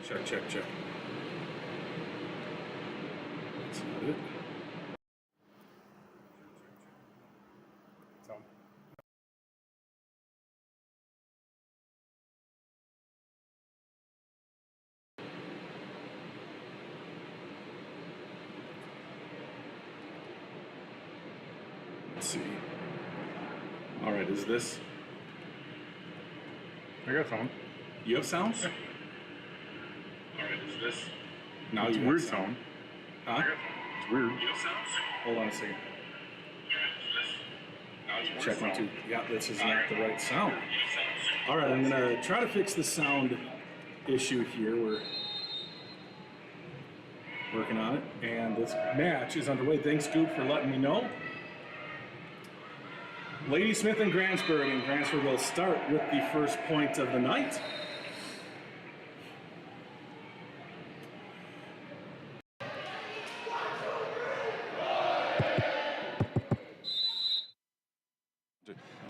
Check, check, check. That's not it. Let's see. All right, is this? I got sound. You have sounds? All right, is this? Now it's you weird have sound. Huh? It's weird. You have sounds? Hold on a second. Check 1, 2. Yeah, this is not the right sound. All right, I'm gonna try to fix the sound issue here. We're working on it, and this match is underway. Thanks, Scoop, for letting me know. Ladysmith and Grantsburg, and Grantsburg will start with the first point of the night.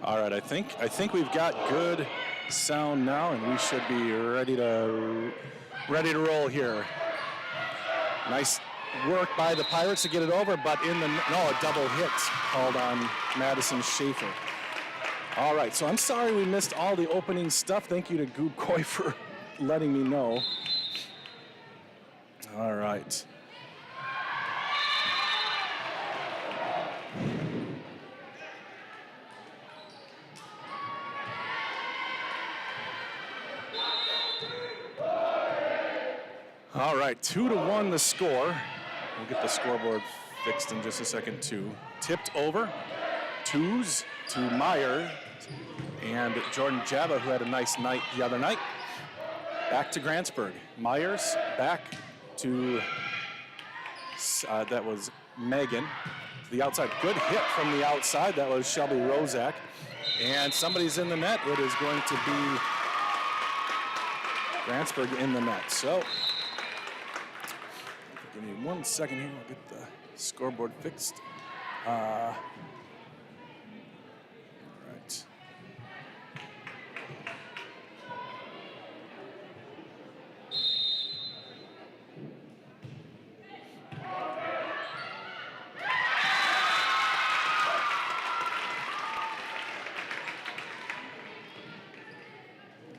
All right, I think we've got good sound now, and we should be ready to roll here. Nice work by the Pirates to get it over, but a double hit called on Madison Schaefer. All right, so I'm sorry we missed all the opening stuff. Thank you to Goob Coy for letting me know. All right. All right, 2-1 the score. We'll get the scoreboard fixed in just a second, too. Tipped over, twos to Meyer and Jordan Java, who had a nice night the other night. Back to Grantsburg. Myers back to, that was Megan. To the outside, good hit from the outside. That was Shelby Rozak. And somebody's in the net. It is going to be Grantsburg in the net. So, give me 1 second here. I'll get the scoreboard fixed. All right.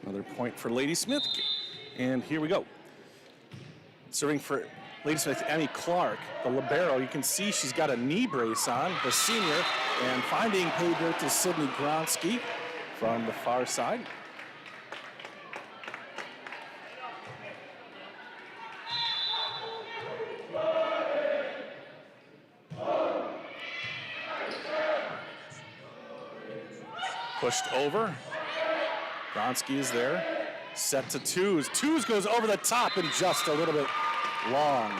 Another point for Ladysmith. And here we go. Serving for Ladysmith, Emmy Clark, the libero. You can see she's got a knee brace on, the senior, and finding pay dirt to Sydney Gronsky from the far side. Pushed over. Gronsky is there. Set to twos. Twos goes over the top and just a little bit long.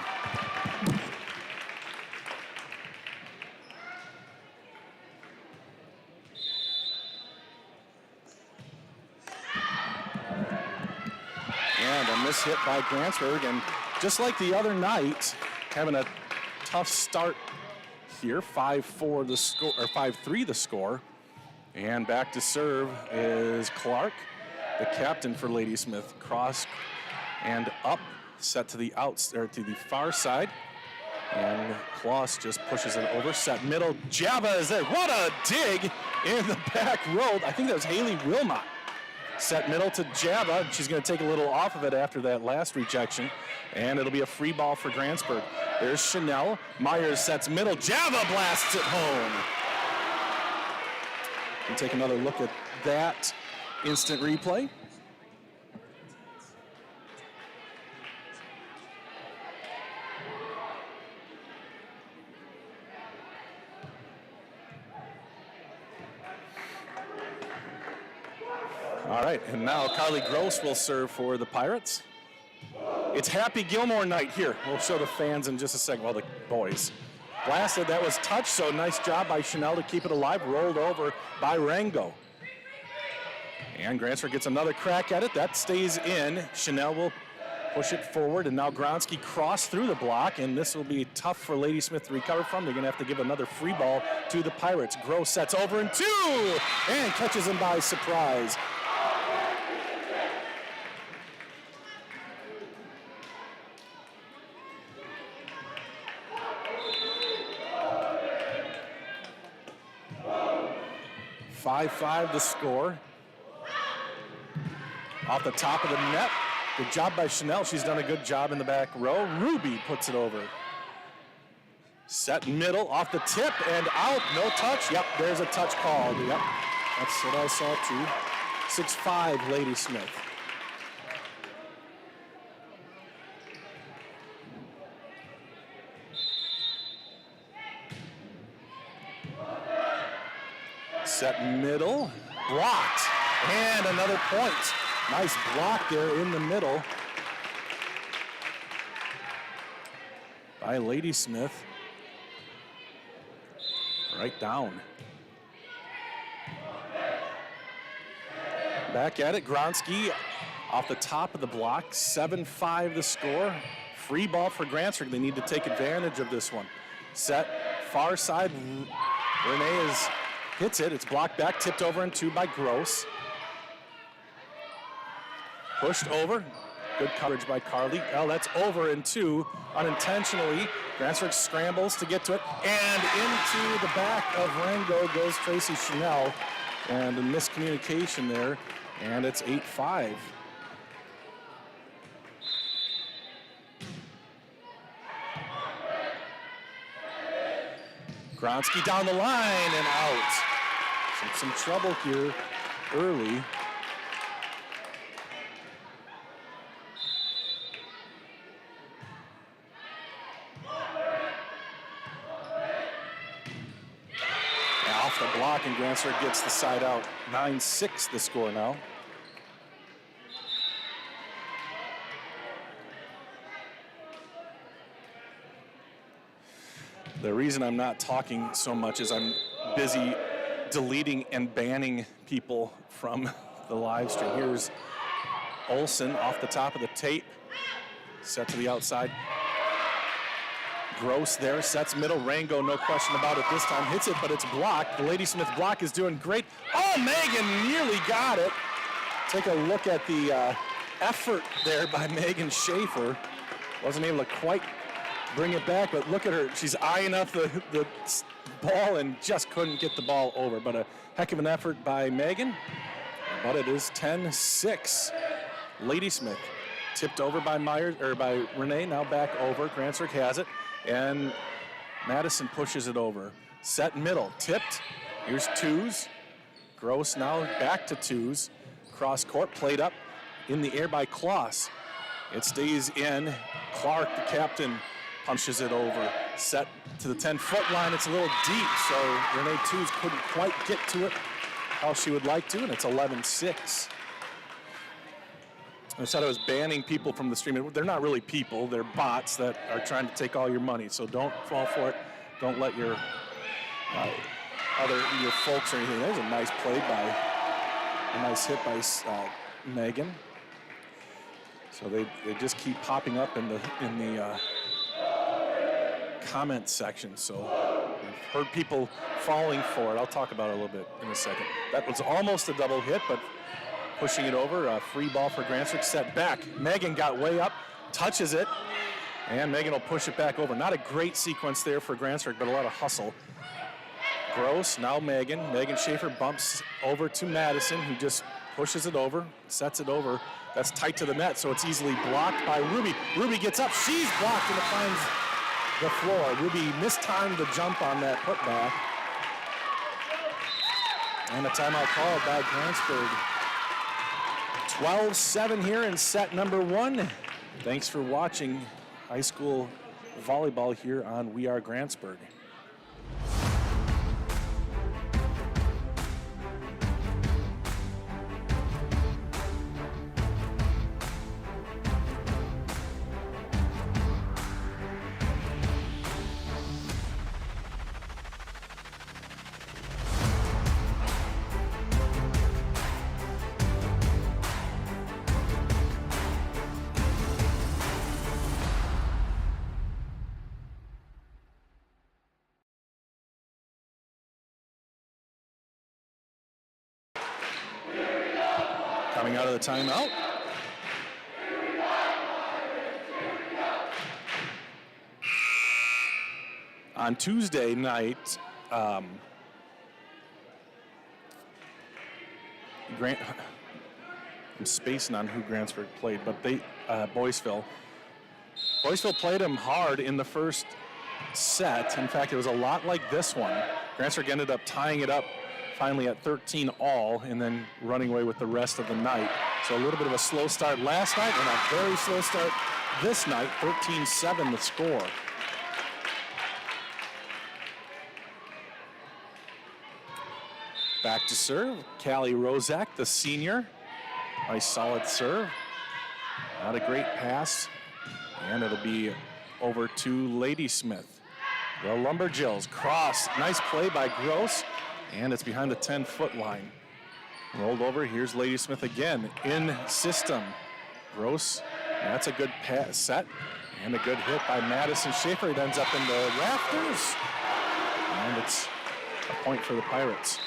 And a miss hit by Grantsburg, and just like the other night, having a tough start here. 5-4 the score, or 5-3 the score. And back to serve is Clark, the captain for Ladysmith. Cross and up. Set to the or to the far side, and Kloss just pushes it over. Set middle, Java is there. What a dig in the back row. I think that was Haley Wilmot. Set middle to Java. She's going to take a little off of it after that last rejection, and it'll be a free ball for Grantsburg. There's Chanel. Myers sets middle. Java blasts it home. We'll take another look at that instant replay. All right, and now Carly Gross will serve for the Pirates. It's Happy Gilmore night here. We'll show the fans in just a second. Well, the boys. Blasted, that was touched, so nice job by Chanel to keep it alive. Rolled over by Rango. And Grantsburg gets another crack at it. That stays in. Chanel will push it forward, and now Gronsky crossed through the block, and this will be tough for Ladysmith to recover from. They're going to have to give another free ball to the Pirates. Gross sets over and two, and catches him by surprise. 5-5 the score. Off the top of the net. Good job by Chanel. She's done a good job in the back row. Ruby puts it over. Set middle, off the tip and out. No touch. Yep, there's a touch called. Yep, that's what I saw too. 6-5 Ladysmith. Set middle, blocked, and another point. Nice block there in the middle by Ladysmith. Right down. Back at it, Gronsky off the top of the block, 7-5 the score. Free ball for Grantsburg. They need to take advantage of this one. Set, far side, Renee hits it. It's blocked back, tipped over and two by Gross. Pushed over. Good coverage by Carly. Oh, that's over and two unintentionally. Grantsburg scrambles to get to it. And into the back of Rango goes Tracy Chanel. And a miscommunication there. And it's 8-5. Gronsky down the line and out. Some trouble here early. Off the block and Grantsburg gets the side out. 9-6 the score now. The reason I'm not talking so much is I'm busy deleting and banning people from the live stream. Here's Olsen off the top of the tape. Set to the outside. Gross there, sets middle. Rango, no question about it this time. Hits it, but it's blocked. The Ladysmith block is doing great. Oh, Megan nearly got it. Take a look at the effort there by Megan Schaefer. Wasn't able to quite bring it back, but look at her. She's eyeing up the ball and just couldn't get the ball over. But a heck of an effort by Megan. But it is 10-6. Ladysmith tipped over by by Renee, now back over. Grantsburg has it. And Madison pushes it over. Set middle, tipped. Here's twos. Gross now back to twos. Cross court, played up in the air by Kloss. It stays in. Clark, the captain, punches it over. Set to the 10-foot line. It's a little deep, so Renee Twos couldn't quite get to it how she would like to, and it's 11-6. I said I was banning people from the stream. They're not really people. They're bots that are trying to take all your money. So don't fall for it. Don't let your your folks or anything. There's a nice play a nice hit by Megan. So they just keep popping up in the comment section. So I've heard people falling for it. I'll talk about it a little bit in a second. That was almost a double hit, but pushing it over, a free ball for Grantsburg, set back. Megan got way up, touches it, and Megan will push it back over. Not a great sequence there for Grantsburg, but a lot of hustle. Gross, now Megan. Megan Schaefer bumps over to Madison, who just pushes it over, sets it over. That's tight to the net, so it's easily blocked by Ruby. Ruby gets up, she's blocked, and it finds the floor. Ruby mistimed the jump on that putback. And a timeout called by Grantsburg. 12-7 here in set number one. Thanks for watching high school volleyball here on We Are Grantsburg. Coming out of the timeout. On Tuesday night, I'm spacing on who Grantsburg played, but Boyceville played them hard in the first set. In fact, it was a lot like this one. Grantsburg ended up tying it up finally at 13 all and then running away with the rest of the night. So a little bit of a slow start last night and a very slow start this night, 13-7 the score. Back to serve, Callie Rozak, the senior. Nice solid serve. Not a great pass. And it'll be over to Ladysmith. The Lumberjills cross. Nice play by Gross. And it's behind the 10-foot line. Rolled over. Here's Ladysmith again in system. Gross. That's a good pass set. And a good hit by Madison Schaefer. It ends up in the rafters. And it's a point for the Pirates.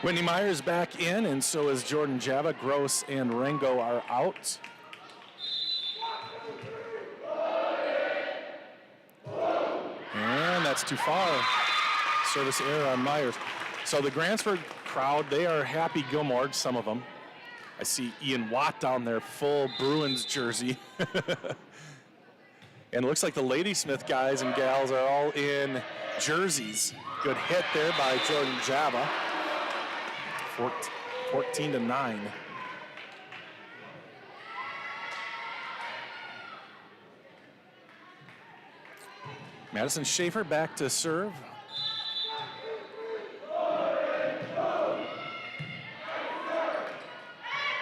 Whitney Myers back in, and so is Jordan Java. Gross and Rengo are out. And that's too far. Service error on Myers. So the Grantsburg crowd, they are happy Gilmore, some of them. I see Ian Watt down there, full Bruins jersey. And it looks like the Ladysmith guys and gals are all in jerseys. Good hit there by Jordan Java. 14-9. Madison Schaefer back to serve.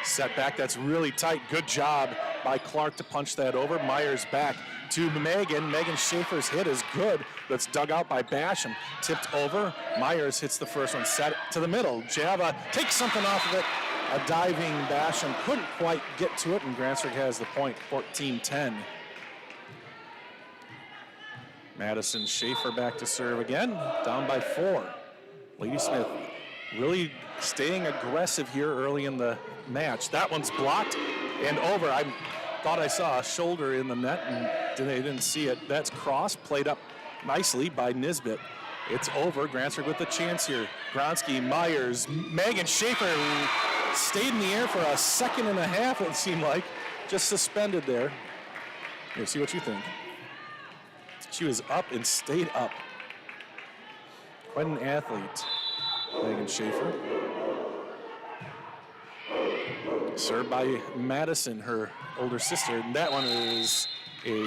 Set back, that's really tight. Good job by Clark to punch that over. Myers back to Megan. Megan Schaefer's hit is good, but it's dug out by Basham. Tipped over. Myers hits the first one. Set to the middle. Java takes something off of it. A diving Basham couldn't quite get to it, and Grantsburg has the point, 14-10. Madison Schaefer back to serve again, down by 4. Ladysmith really staying aggressive here early in the match. That one's blocked and over. I thought I saw a shoulder in the net, and they didn't see it. That's cross, played up nicely by Nisbet. It's over. Grantsburg with the chance here. Gronsky, Myers, Megan Schaefer stayed in the air for a second and a half, it seemed like. Just suspended there. Here, see what you think. She was up and stayed up. Quite an athlete, Megan Schaefer. Served by Madison, her older sister. And that one is a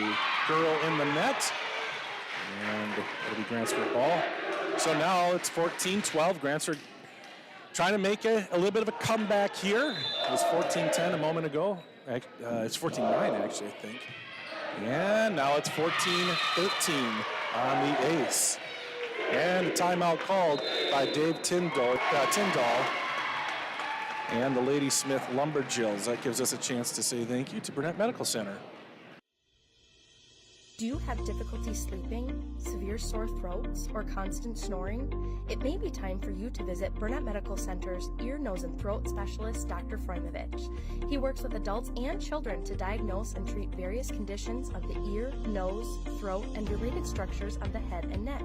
girl in the net. And it'll be Grantsburg ball. So now it's 14-12. Grantsburg trying to make a little bit of a comeback here. It was 14-10 a moment ago. It's 14-9 actually, I think. And now it's 14-13 on the ace. And a timeout called by Dave Tyndall and the Ladysmith Lumberjills. That gives us a chance to say thank you to Burnett Medical Center. Do you have difficulty sleeping, severe sore throats, or constant snoring? It may be time for you to visit Burnett Medical Center's ear, nose, and throat specialist, Dr. Frojmovich. He works with adults and children to diagnose and treat various conditions of the ear, nose, throat, and related structures of the head and neck.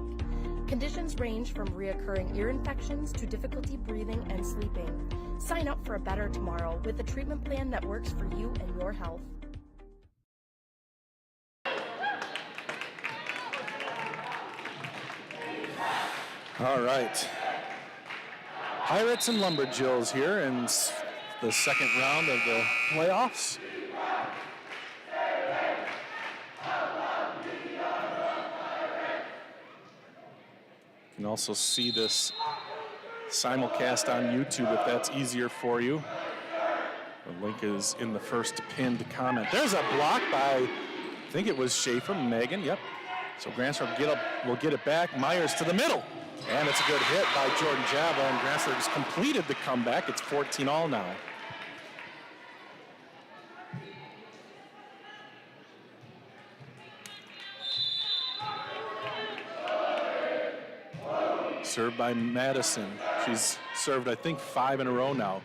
Conditions range from reoccurring ear infections to difficulty breathing and sleeping. Sign up for a better tomorrow with a treatment plan that works for you and your health. All right. Pirates and Lumberjills here in the second round of the playoffs. You can also see this simulcast on YouTube if that's easier for you. The link is in the first pinned comment. There's a block by, I think it was Schaefer, Megan, yep. So Grantsburg will get it back. Myers to the middle. And it's a good hit by Jordan Java, and Grantsburg has completed the comeback. It's 14-all now. Served by Madison. She's served, I think, 5 in a row now.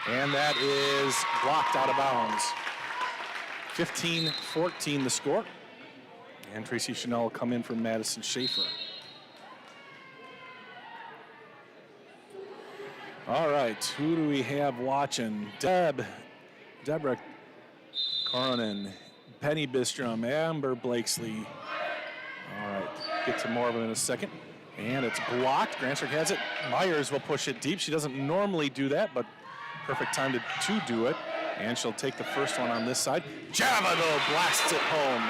And that is blocked out of bounds. 15-14 the score. And Tracy Chanel will come in for Madison Schaefer. All right, who do we have watching? Deborah Coronin, Penny Bistrom, Amber Blakesley. All right, get to more of it in a second. And it's blocked. Grantsburg has it. Myers will push it deep. She doesn't normally do that, but perfect time to do it. And she'll take the first one on this side. Java, though, blasts it home.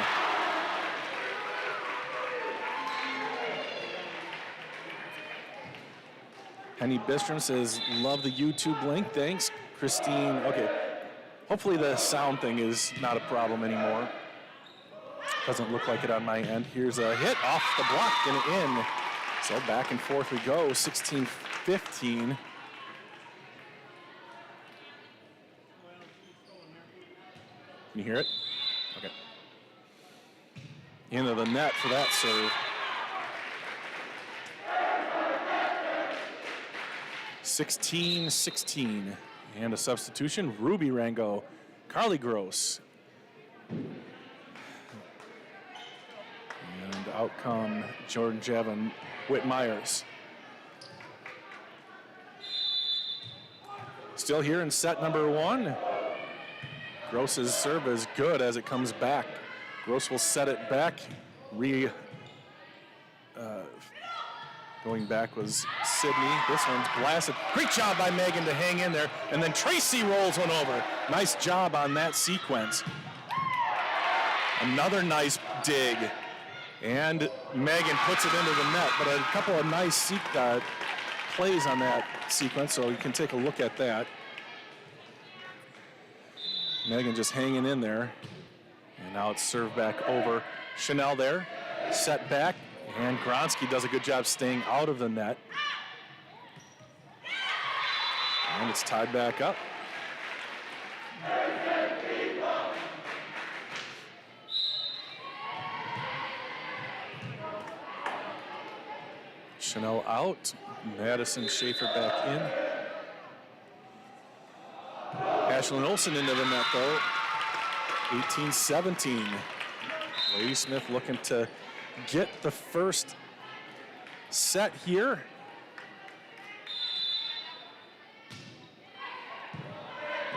Penny Bistrom says, love the YouTube link. Thanks, Christine. Okay, hopefully the sound thing is not a problem anymore. Doesn't look like it on my end. Here's a hit off the block and in. So back and forth we go, 16-15. Can you hear it? Okay. Into the net for that serve. 16-16. And a substitution, Ruby Rango, Carly Gross. And out come Jordan Javin, Whit Myers. Still here in set number one. Gross's serve is good as it comes back. Gross will set it back. Going back was Sydney. This one's blasted. Great job by Megan to hang in there. And then Tracy rolls one over. Nice job on that sequence. Another nice dig. And Megan puts it into the net, but a couple of nice plays on that sequence, so you can take a look at that. Megan just hanging in there. And now it's served back over. Chanel there, set back, and Gronsky does a good job staying out of the net. And it's tied back up. Chanel out, Madison Schaefer back in. Ashlyn Olsen into the net though, 18-17. Ladysmith looking to get the first set here.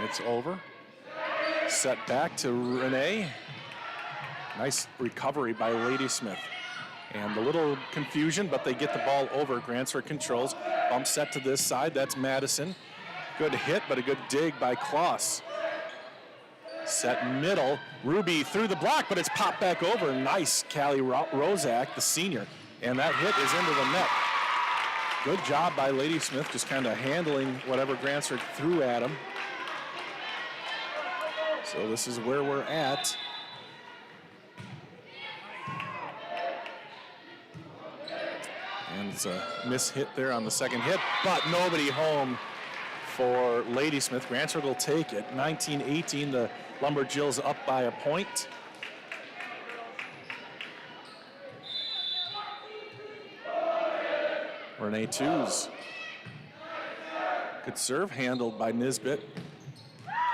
It's over. Set back to Renee. Nice recovery by Ladysmith. And a little confusion, but they get the ball over. Grantsburg controls. Bump set to this side. That's Madison. Good hit, but a good dig by Kloss. Set middle. Ruby through the block, but it's popped back over. Nice, Callie Rozak, the senior. And that hit is into the net. Good job by Ladysmith, just kind of handling whatever Grantsburg threw at him. So this is where we're at. And it's a miss hit there on the second hit, but nobody home for Ladysmith. Grantsburg will take it. 19-18, the Lumberjills up by a point. Renee Tews. Good serve, handled by Nisbet.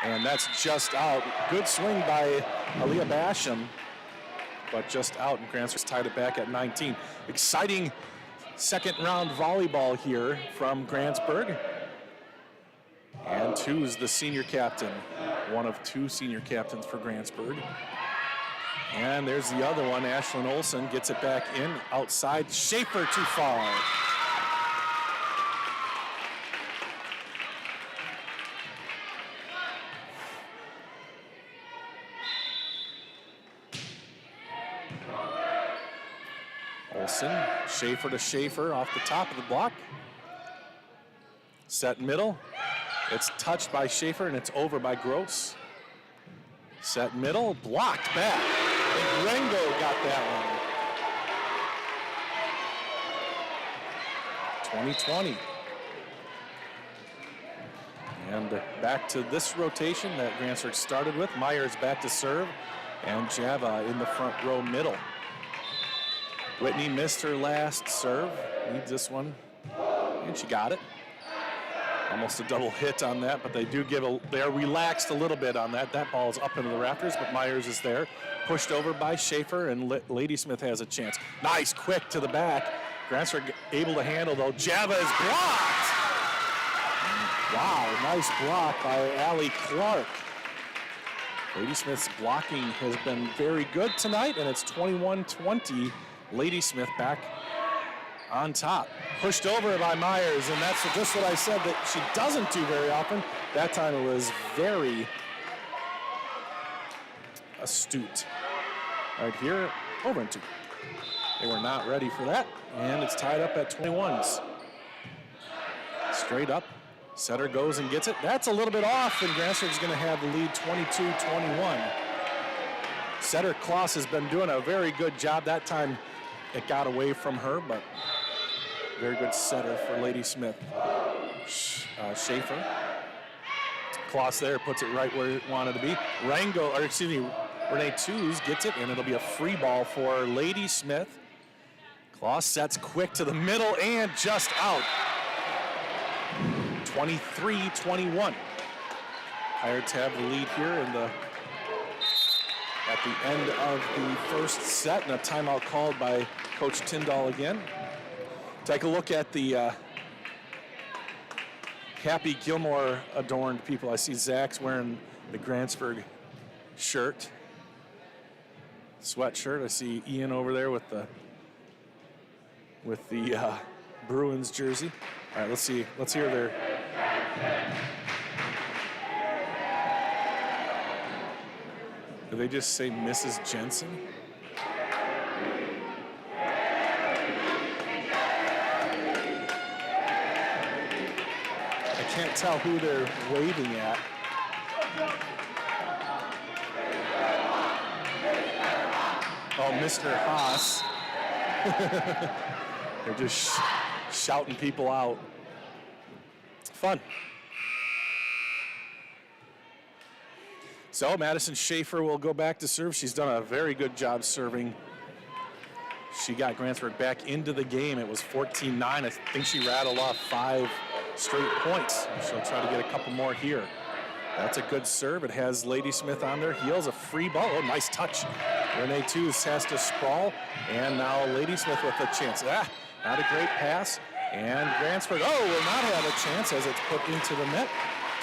And that's just out. Good swing by Aaliyah Basham, but just out, and Grantsburg's tied it back at 19. Exciting second round volleyball here from Grantsburg. And Tews, the senior captain, one of two senior captains for Grantsburg. And there's the other one, Ashlyn Olsen gets it back in, outside, Schaefer too far. Olsen, Schaefer to Schaefer off the top of the block. Set middle. It's touched by Schaefer and it's over by Gross. Set middle, blocked back. And Rengo got that one. 20-20. And back to this rotation that Grantsburg started with. Myers back to serve, and Java in the front row middle. Whitney missed her last serve, needs this one, and she got it. Almost a double hit on that, but they are relaxed a little bit on that. That ball is up into the rafters, but Myers is there. Pushed over by Schaefer, and Ladysmith has a chance. Nice, quick to the back. Grantsburg able to handle, though. Java is blocked. Wow, nice block by Allie Clark. Ladysmith's blocking has been very good tonight, and it's 21-20. Ladysmith back on top. Pushed over by Myers, and that's just what I said that she doesn't do very often. That time it was very astute. Right here, over and two. They were not ready for that, and it's tied up at 21s. Straight up, setter goes and gets it. That's a little bit off, and Grantsburg's going to have the lead 22-21. Setter Kloss has been doing a very good job. That time it got away from her, but very good setter for Ladysmith. Schaefer. Kloss there puts it right where it wanted to be. Renee Tews gets it, and it'll be a free ball for Ladysmith. Kloss sets quick to the middle and just out. 23-21. Pirates have the lead here at the end of the first set, and a timeout called by Coach Tyndall again. Take a look at the Happy Gilmore adorned people. I see Zach's wearing the Grantsburg shirt, sweatshirt. I see Ian over there with the Bruins jersey. All right, let's see. Let's hear their. Did they just say Mrs. Jensen? I can't tell who they're waving at. Oh, Mr. Haas. They're just shouting people out. Fun. So Madison Schaefer will go back to serve. She's done a very good job serving. She got Grantsburg back into the game. It was 14-9. I think she rattled off 5 straight points. She'll try to get a couple more here. That's a good serve. It has Ladysmith on their heels. A free ball. Oh, nice touch. Renee Tews has to sprawl. And now Ladysmith with a chance. Not a great pass. And Grantsburg, will not have a chance as it's put into the net.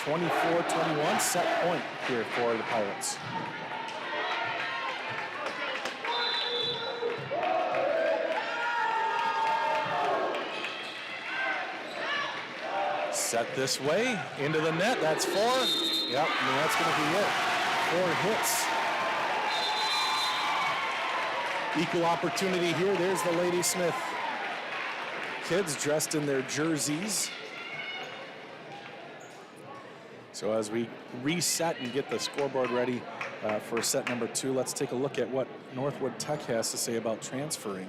24-21, set point here for the Pirates. Set this way, into the net, that's 4. Yep, and that's gonna be it. 4 hits. Equal opportunity here, there's the Ladysmith kids dressed in their jerseys. So as we reset and get the scoreboard ready for set number 2, let's take a look at what Northwood Tech has to say about transferring.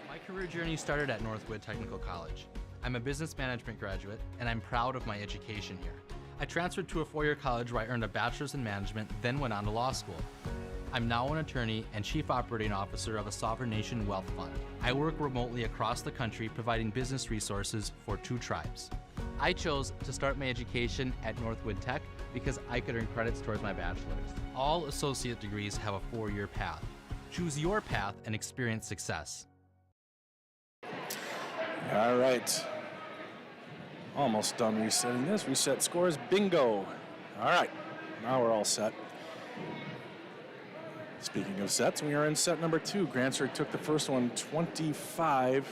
My career journey started at Northwood Technical College. I'm a business management graduate, and I'm proud of my education here. I transferred to a 4-year college where I earned a bachelor's in management, then went on to law school. I'm now an attorney and chief operating officer of a sovereign nation wealth fund. I work remotely across the country providing business resources for 2 tribes. I chose to start my education at Northwood Tech because I could earn credits towards my bachelor's. All associate degrees have a 4-year path. Choose your path and experience success. All right. Almost done resetting this. Reset scores, bingo. All right, now we're all set. Speaking of sets, we are in set number 2. Grantsburg took the first one 25-21.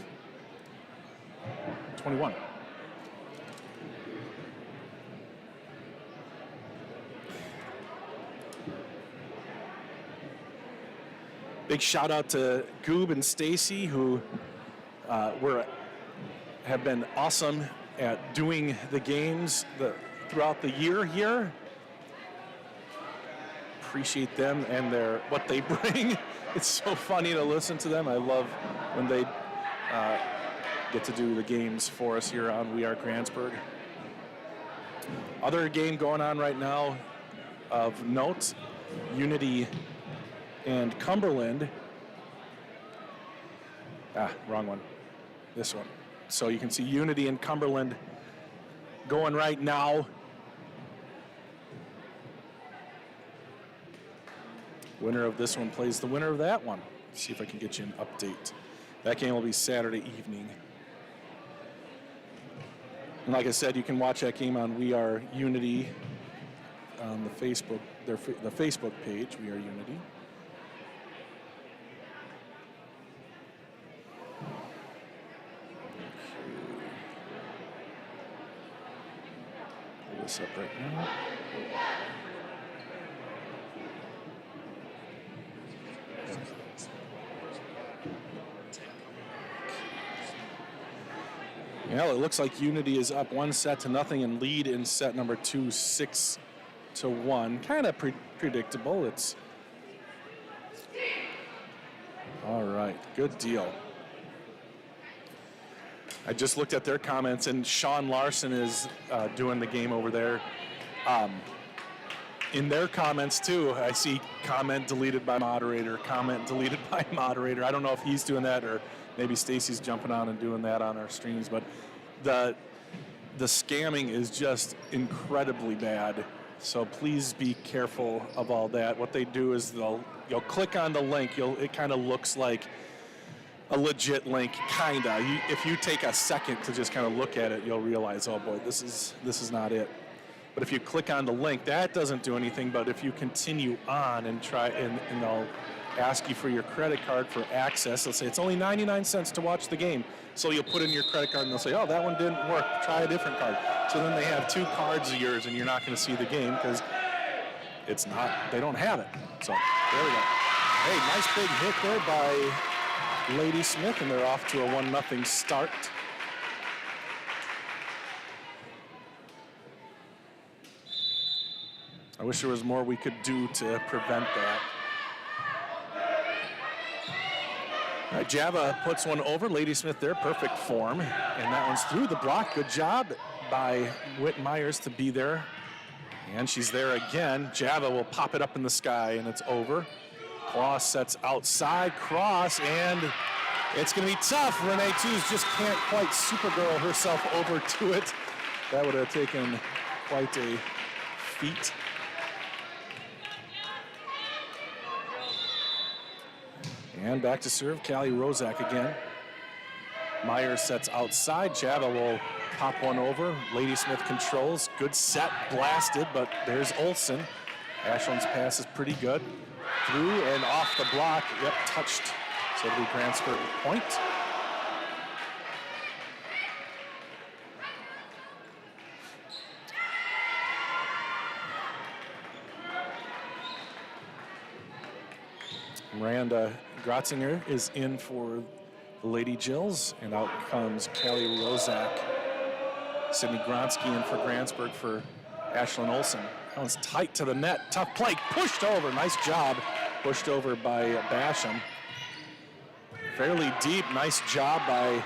Big shout out to Goob and Stacy, who have been awesome at doing the games throughout the year here. Appreciate them and what they bring. It's so funny to listen to them. I love when they get to do the games for us here on We Are Grantsburg. Other game going on right now of note, Unity and Cumberland. Wrong one. This one. So you can see Unity and Cumberland going right now. Winner of this one plays the winner of that one. See if I can get you an update. That game will be Saturday evening. And like I said, you can watch that game on We Are Unity on the Facebook, the Facebook page, We Are Unity. Pull this up right now. Well, it looks like Unity is up 1-0 and lead in set number 2, 6-1. Kind of predictable. It's all right. Good deal. I just looked at their comments, and Sean Larson is doing the game over there. In their comments too, I see comment deleted by moderator, comment deleted by moderator. I don't know if he's doing that or maybe Stacy's jumping on and doing that on our streams, but the scamming is just incredibly bad. So please be careful of all that. What they do is you'll click on the link. It kind of looks like a legit link, kinda. If you take a second to just kind of look at it, you'll realize, oh boy, this is not it. But if you click on the link, that doesn't do anything. But if you continue on and try, and they'll ask you for your credit card for access. They'll say it's only 99 cents to watch the game. So you'll put in your credit card and they'll say, oh, that one didn't work. Try a different card. So then they have 2 cards of yours and you're not going to see the game because they don't have it. So there we go. Hey, nice big hit there by Ladysmith, and they're off to a 1-0 start. I wish there was more we could do to prevent that. All right, Java puts one over. Ladysmith there, perfect form. And that one's through the block. Good job by Whit Myers to be there. And she's there again. Java will pop it up in the sky, and it's over. Cross sets outside. Cross, and it's going to be tough. Renee Tews just can't quite Supergirl herself over to it. That would have taken quite a feat. And back to serve, Callie Rozak again. Myers sets outside. Java will pop one over. Ladysmith controls. Good set, blasted, but there's Olsen. Ashland's pass is pretty good. Through and off the block. Yep, touched. So it'll be Grantsburg point. Miranda Grotzinger is in for the Lady Jills, and out comes Callie Rozak. Sydney Gronsky in for Grantsburg for Ashlyn Olsen. That one's tight to the net. Tough play, pushed over. Nice job. Pushed over by Basham. Fairly deep. Nice job by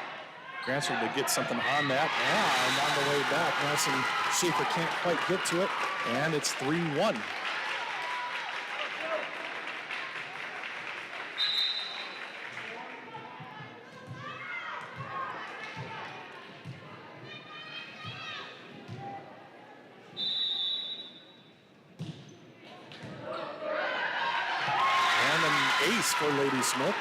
Grantsburg to get something on that. And on the way back, Madison Schaefer can't quite get to it, and it's 3-1. For Ladysmith.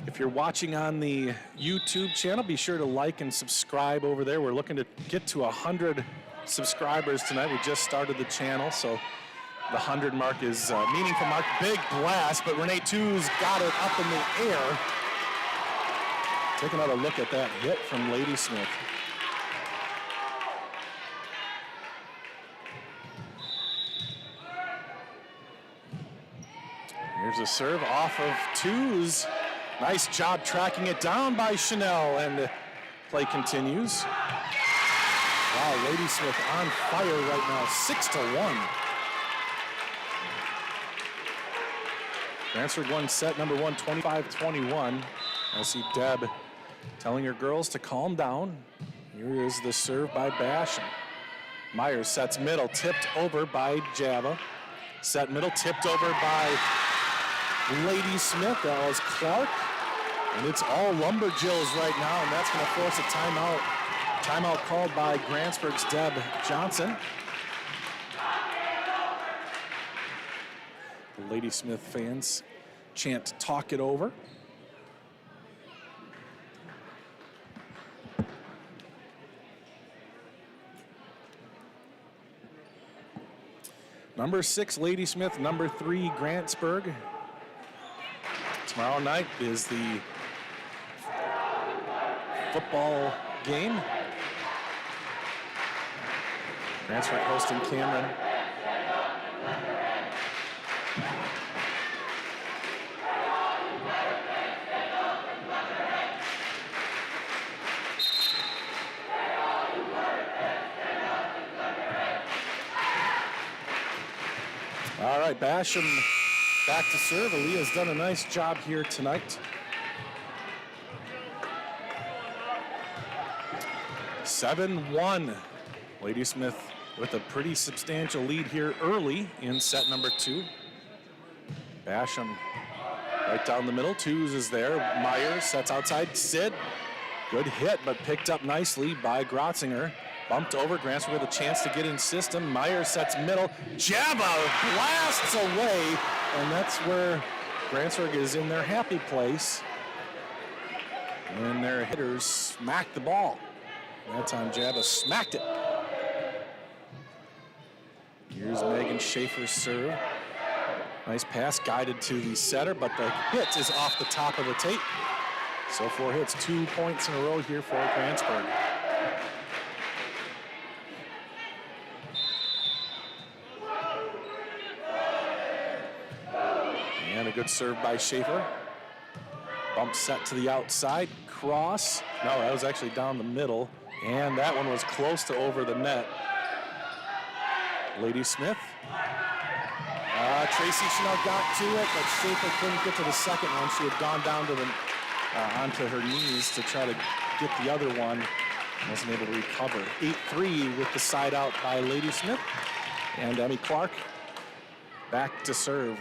If you're watching on the YouTube channel, be sure to like and subscribe over there. We're looking to get to 100 subscribers tonight. We just started the channel, so the 100 mark is a meaningful mark. Big blast, but Renee Tews got it up in the air. Take another look at that hit from Ladysmith. Here's a serve off of Tews. Nice job tracking it down by Chanel, and the play continues. Wow, Ladysmith on fire right now, 6-1. Grantsburg won set number 1, 25-21. I see Deb telling her girls to calm down. Here is the serve by Basham. Myers sets middle, tipped over by Java. Set middle, tipped over by Ladysmith. That was Clark. And it's all Lumberjills right now, and that's going to force a timeout. Timeout called by Grantsburg's Deb Johnson. The Ladysmith fans chant, talk it over. Number 6, Ladysmith. Number 3, Grantsburg. Tomorrow night is the football game. Grantsburg hosting Cameron. All right, Basham back to serve. Aaliyah's done a nice job here tonight. 7-1. Ladysmith with a pretty substantial lead here early in set number 2. Basham right down the middle. Twos is there. Myers sets outside. Sid. Good hit, but picked up nicely by Grotzinger. Bumped over. Grantsburg with a chance to get in system. Myers sets middle. Jabba blasts away, and that's where Grantsburg is in their happy place. And their hitters smacked the ball. That time Jabba smacked it. Here's Megan Schaefer's serve. Nice pass guided to the setter, but the hit is off the top of the tape. So 4 hits, 2 points in a row here for Grantsburg. And a good serve by Schaefer. Bump set to the outside, cross. No, that was actually down the middle. And that one was close to over the net. Ladysmith. Tracy Chanel got to it, but Schaefer couldn't get to the second one. She had gone down to the onto her knees to try to get the other one. Wasn't able to recover. 8-3 with the side out by Ladysmith. And Emmy Clark back to serve.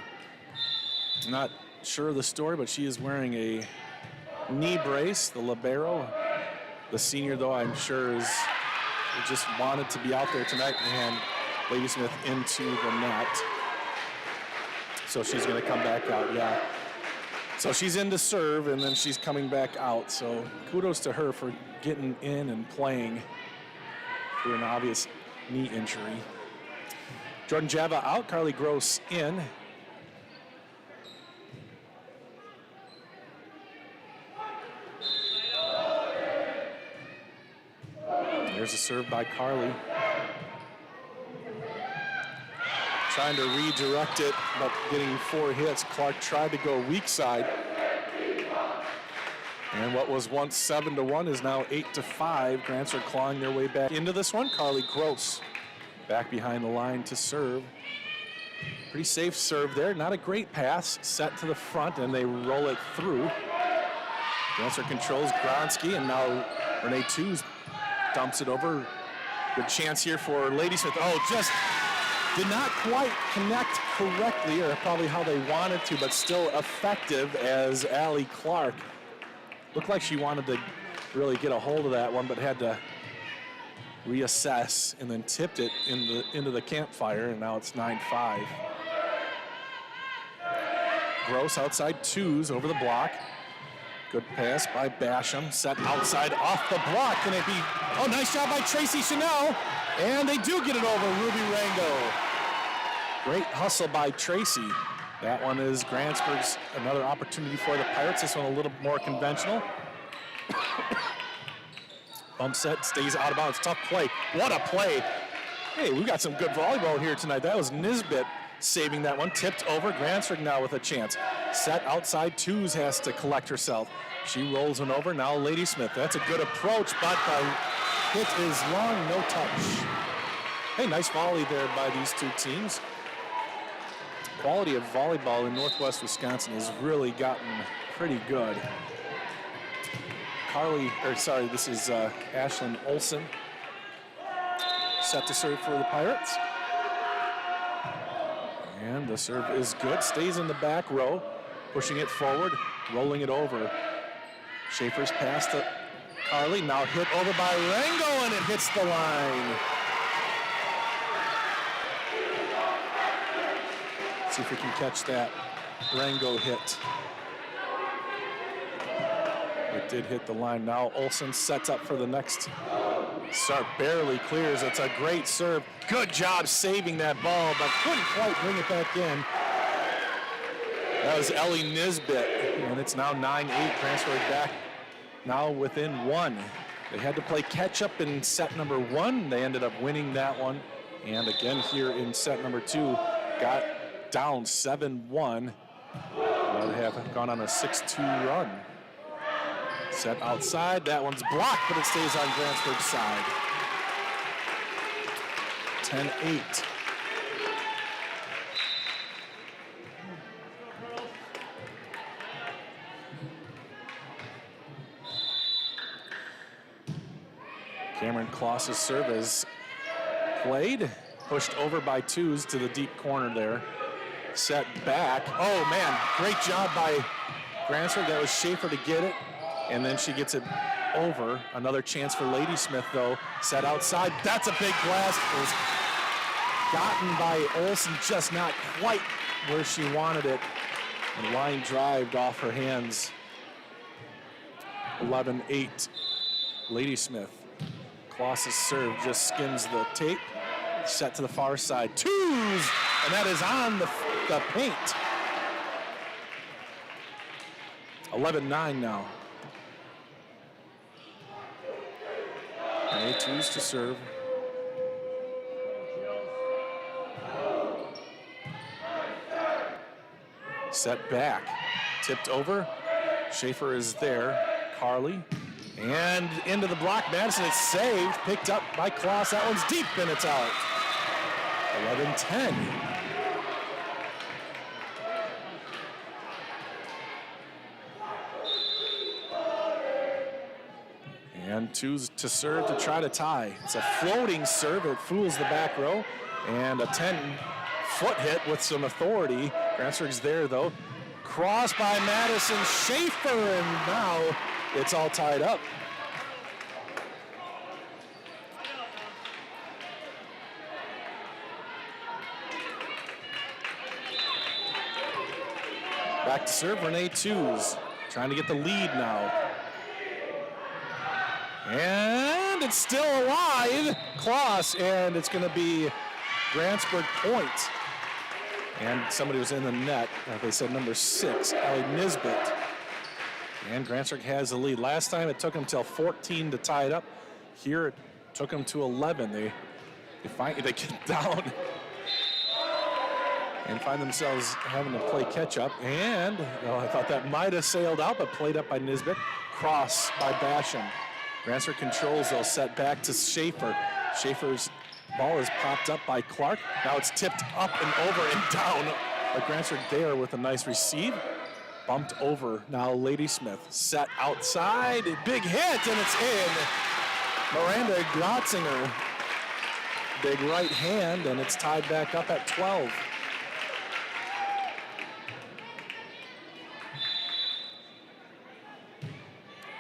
Not sure of the story, but she is wearing a knee brace, the libero. The senior, though, I'm sure is just wanted to be out there tonight and Ladysmith into the net. So she's going to come back out, yeah. So she's in to serve, and then she's coming back out. So kudos to her for getting in and playing through an obvious knee injury. Jordan Java out, Carly Gross in. There's a serve by Carly. Trying to redirect it, but getting 4 hits. Clark tried to go weak side. And what was once 7-1 is now 8-5. Grantsburg clawing their way back into this one. Carly Gross back behind the line to serve. Pretty safe serve there. Not a great pass. Set to the front, and they roll it through. Grantsburg controls Gronsky, and now Renee Tews dumps it over. Good chance here for Ladysmith. Oh, just did not quite connect correctly, or probably how they wanted to, but still effective as Allie Clark. Looked like she wanted to really get a hold of that one, but had to reassess and then tipped it into the campfire, and now it's 9-5. Gross outside Tews over the block. Good pass by Basham, set outside off the block. Can it be, oh, nice job by Tracy Chanel. And they do get it over Ruby Rango. Great hustle by Tracy. That one is Grantsburg's another opportunity for the Pirates. This one a little more conventional. Bump set, stays out of bounds, tough play. What a play. Hey, we got some good volleyball here tonight. That was Nisbet saving that one, tipped over. Grantsburg now with a chance. Set outside, Tews has to collect herself. She rolls one over, now Ladysmith. That's a good approach, but the hit is long, no touch. Hey, nice volley there by these two teams. Quality of volleyball in Northwest Wisconsin has really gotten pretty good. This is Ashlyn Olson. Set to serve for the Pirates. And the serve is good, stays in the back row, pushing it forward, rolling it over. Schaefer's pass to Carly, now hit over by Rango, and it hits the line. Let's see if we can catch that Rango hit. It did hit the line. Now Olsen sets up for the next start. Barely clears. It's a great serve. Good job saving that ball, but couldn't quite bring it back in. That was Ellie Nisbet, and it's now 9-8. Grantsburg back now within 1. They had to play catch up in set number 1. They ended up winning that one. And again here in set number 2, got down 7-1. Now they have gone on a 6-2 run. Set outside, that one's blocked, but it stays on Grantsburg's side. 10-8. Cameron Kloss's serve is played, pushed over by twos to the deep corner there. Set back. Oh man, great job by Grantsburg. That was Schaefer to get it. And then she gets it over. Another chance for Ladysmith though. Set outside. That's a big blast. It was gotten by Olsen, just not quite where she wanted it. And line drived off her hands. 11-8. Ladysmith. Kloss's serve just skims the tape. Set to the far side. Twos! And that is on the paint. 11-9 now. Twos to serve. Set back. Tipped over. Schaefer is there. Carly. And into the block. Madison is saved. Picked up by Kloss. That one's deep and it's out. 11-10. And twos to serve to try to tie. It's a floating serve. It fools the back row. And a 10-foot hit with some authority. Grantsburg's there, though. Cross by Madison Schaefer, and now it's all tied up. Back to serve, Renee Twos. Trying to get the lead now. And it's still alive. Kloss, and it's going to be Grantsburg point. And somebody was in the net. They said number 6, Ellie Nisbet. And Grantsburg has the lead. Last time it took them till 14 to tie it up. Here it took them to 11. They get down and find themselves having to play catch up. And I thought that might have sailed out, but played up by Nisbet. Cross by Basham. Grantsburg controls, they'll set back to Schaefer. Schaefer's ball is popped up by Clark. Now it's tipped up and over and down. But Grantsburg there with a nice receive. Bumped over. Now Ladysmith set outside. Big hit, and it's in. Miranda Grotzinger. Big right hand, and it's tied back up at 12.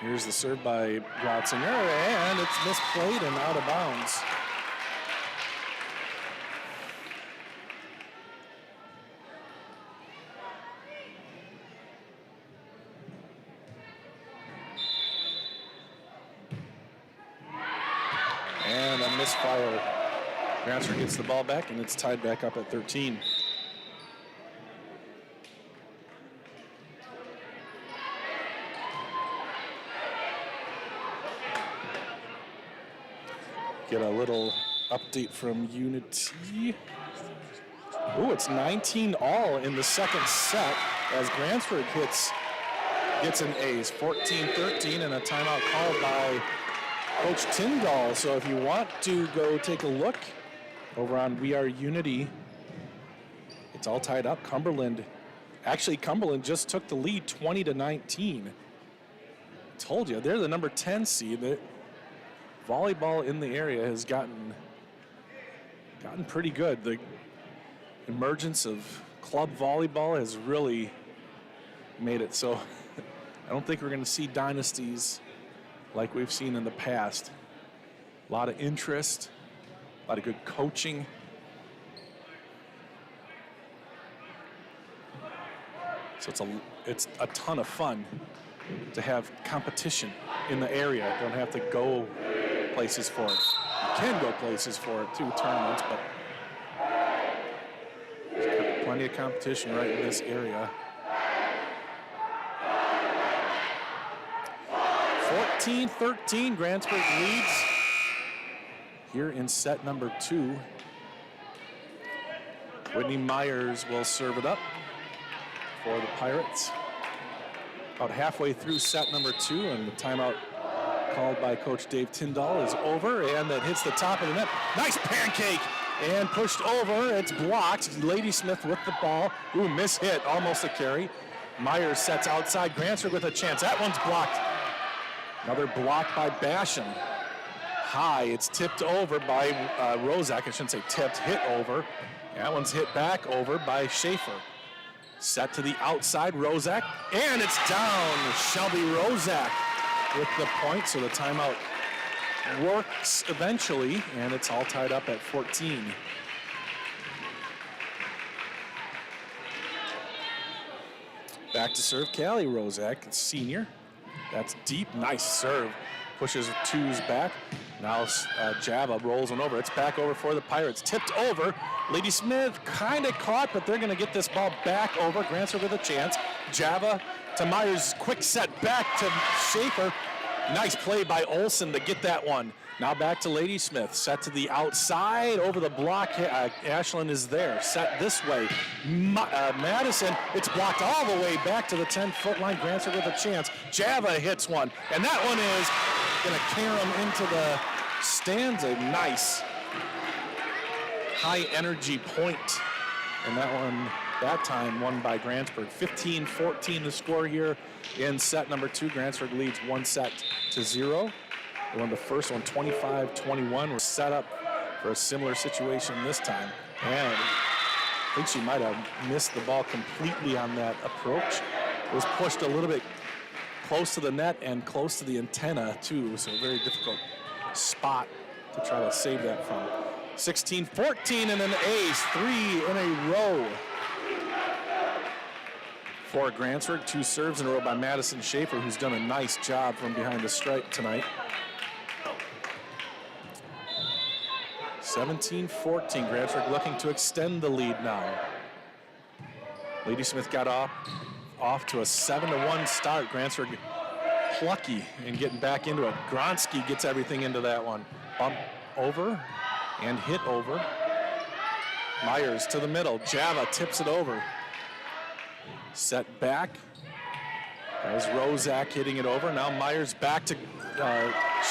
Here's the serve by Grotzinger, and it's misplayed and out of bounds. And a misfire. Grantsburg gets the ball back, and it's tied back up at 13. Get a little update from Unity. Ooh, it's 19 all in the second set as Grantsburg gets an ace. 14-13 and a timeout called by Coach Tyndall. So if you want to go take a look over on We Are Unity, it's all tied up. Cumberland just took the lead 20-19. Told you, they're the number 10 seed. Volleyball in the area has gotten pretty good. The emergence of club volleyball has really made it so I don't think we're going to see dynasties like we've seen in the past. A lot of interest, a lot of good coaching. So it's a ton of fun to have competition in the area. Don't have to go places for it. You can go places for it too, tournaments, but there's plenty of competition right in this area. 14-13, Grantsburg leads here in set number 2. Whitney Myers will serve it up for the Pirates. About halfway through set number 2, and the timeout called by Coach Dave Tyndall is over, and that hits the top of the net. Nice pancake, and pushed over. It's blocked. Ladysmith with the ball. Ooh, miss hit, almost a carry. Myers sets outside. Grantsburg with a chance. That one's blocked. Another block by Basham. High, it's tipped over by Rozak. I shouldn't say tipped, hit over. That one's hit back over by Schaefer. Set to the outside, Rozak, and it's down. Shelby Rozak with the point, so the timeout works eventually, and it's all tied up at 14. Back to serve, Callie Rozak, senior. That's deep, nice serve. Pushes twos back. Now Java rolls one over. It's back over for the Pirates. Tipped over. Ladysmith kind of caught, but they're going to get this ball back over. Grantsburg with a chance. Java to Myers. Quick set back to Schaefer. Nice play by Olsen to get that one. Now back to Ladysmith. Set to the outside over the block. Ashland is there. Set this way. Madison, it's blocked all the way back to the 10-foot line. Grantsburg with a chance. Java hits one, and that one is going to carry him into the stands. A nice high energy point. And that one, that time, won by Grantsburg. 15-14 the score here in set number 2. Grantsburg leads 1-0. They won the first one 25-21. We're set up for a similar situation this time. And I think she might have missed the ball completely on that approach. It was pushed a little bit close to the net and close to the antenna too, so a very difficult spot to try to save that from. 16-14 and an ace, 3 in a row for Grantsburg. 2 serves in a row by Madison Schaefer, who's done a nice job from behind the stripe tonight. 17-14, Grantsburg looking to extend the lead now. Ladysmith got off to a 7-1 start. Grantsburg plucky and getting back into it. Gronsky gets everything into that one. Bump over and hit over. Myers to the middle. Java tips it over. Set back. As Rozak hitting it over. Now Myers back to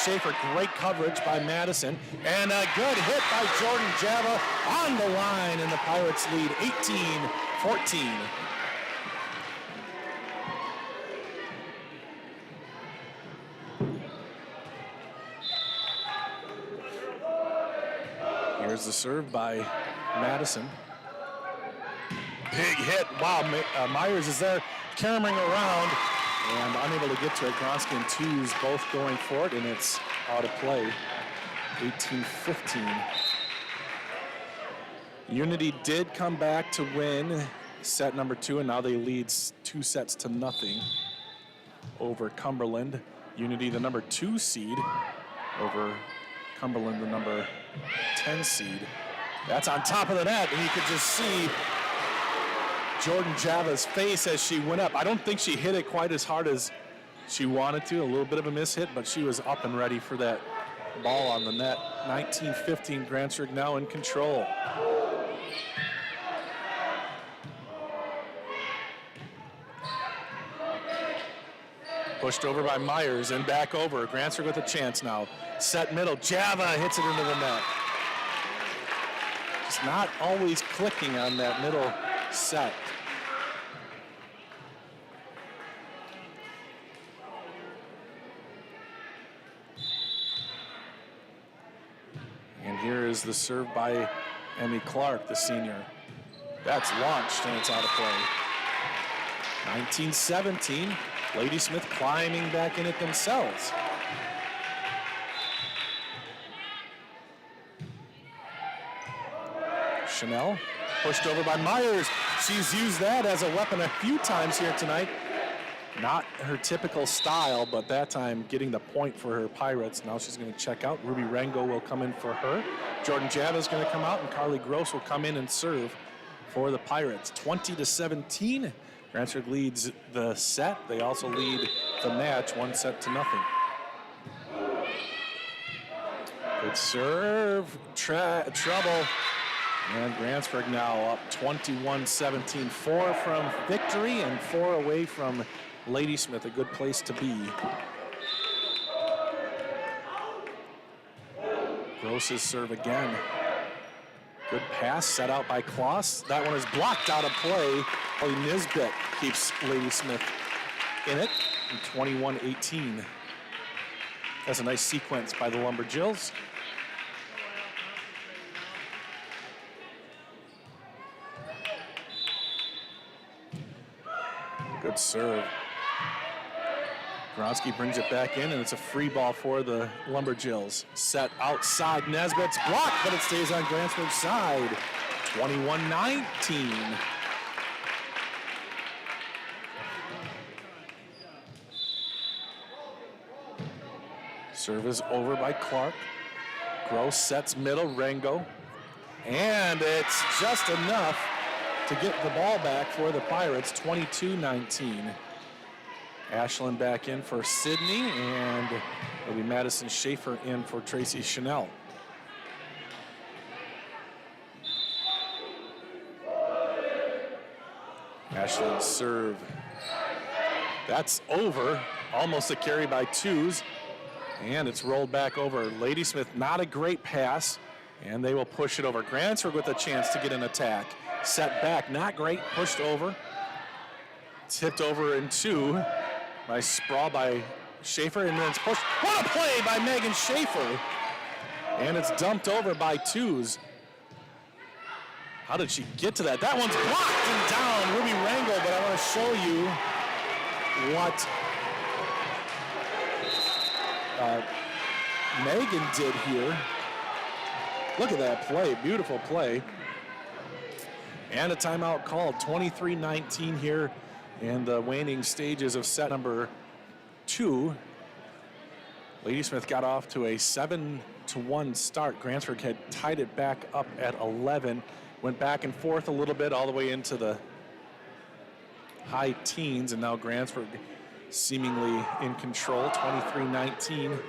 Schaefer. Great coverage by Madison. And a good hit by Jordan Java on the line, and the Pirates lead 18-14. Here's the serve by Madison. Big hit. Wow, Myers is there carrying around and unable to get to it. Gronsky and twos both going for it, and it's out of play. 18-15. Unity did come back to win set number 2, and now they lead 2-0 over Cumberland. Unity, the number 2 seed, over Cumberland, the number 10 seed. That's on top of the net, and you could just see Jordan Java's face as she went up. I don't think she hit it quite as hard as she wanted to. A little bit of a miss hit, but she was up and ready for that ball on the net. 19-15, Grantsburg now in control. Pushed over by Myers and back over. Grantsburg with a chance now. Set middle. Java hits it into the net. It's not always clicking on that middle set. And here is the serve by Emmy Clark, the senior. That's launched, and it's out of play. 19-17. Ladysmith climbing back in it themselves. Chanel pushed over by Myers. She's used that as a weapon a few times here tonight. Not her typical style, but that time getting the point for her Pirates. Now she's going to check out. Ruby Rango will come in for her. Jordan Java is going to come out, and Carly Gross will come in and serve for the Pirates. 20-17. Grantsburg leads the set. They also lead the match 1-0. Good serve. Trouble. And Grantsburg now up 21-17. 4 from victory and 4 away from Ladysmith, a good place to be. Gross's serve again. Good pass set out by Kloss. That one is blocked out of play. Holly Nisbet keeps Ladysmith in it. 21-18. That's a nice sequence by the Lumberjills. Good serve. Gronsky brings it back in, and it's a free ball for the Lumberjills. Set outside, Nesbitt's blocked, but it stays on Grantsburg's side. 21-19. Serve is over by Clark. Gross sets middle, Rango. And it's just enough to get the ball back for the Pirates, 22-19. Ashland back in for Sydney, and it'll be Madison Schaefer in for Tracy Chanel. Ashland serve. That's over, almost a carry by twos, and it's rolled back over. Ladysmith, not a great pass, and they will push it over. Grantsburg with a chance to get an attack. Set back, not great, pushed over. Tipped over in two. Nice sprawl by Schaefer, and then it's pushed. What a play by Megan Schaefer! And it's dumped over by twos. How did she get to that? That one's blocked and down, Ruby Rango, but I want to show you what Megan did here. Look at that play, beautiful play. And a timeout called, 23-19 here in the waning stages of set number 2. Ladysmith got off to a 7-1 start. Grantsburg had tied it back up at 11. Went back and forth a little bit all the way into the high teens, and now Grantsburg seemingly in control, 23-19.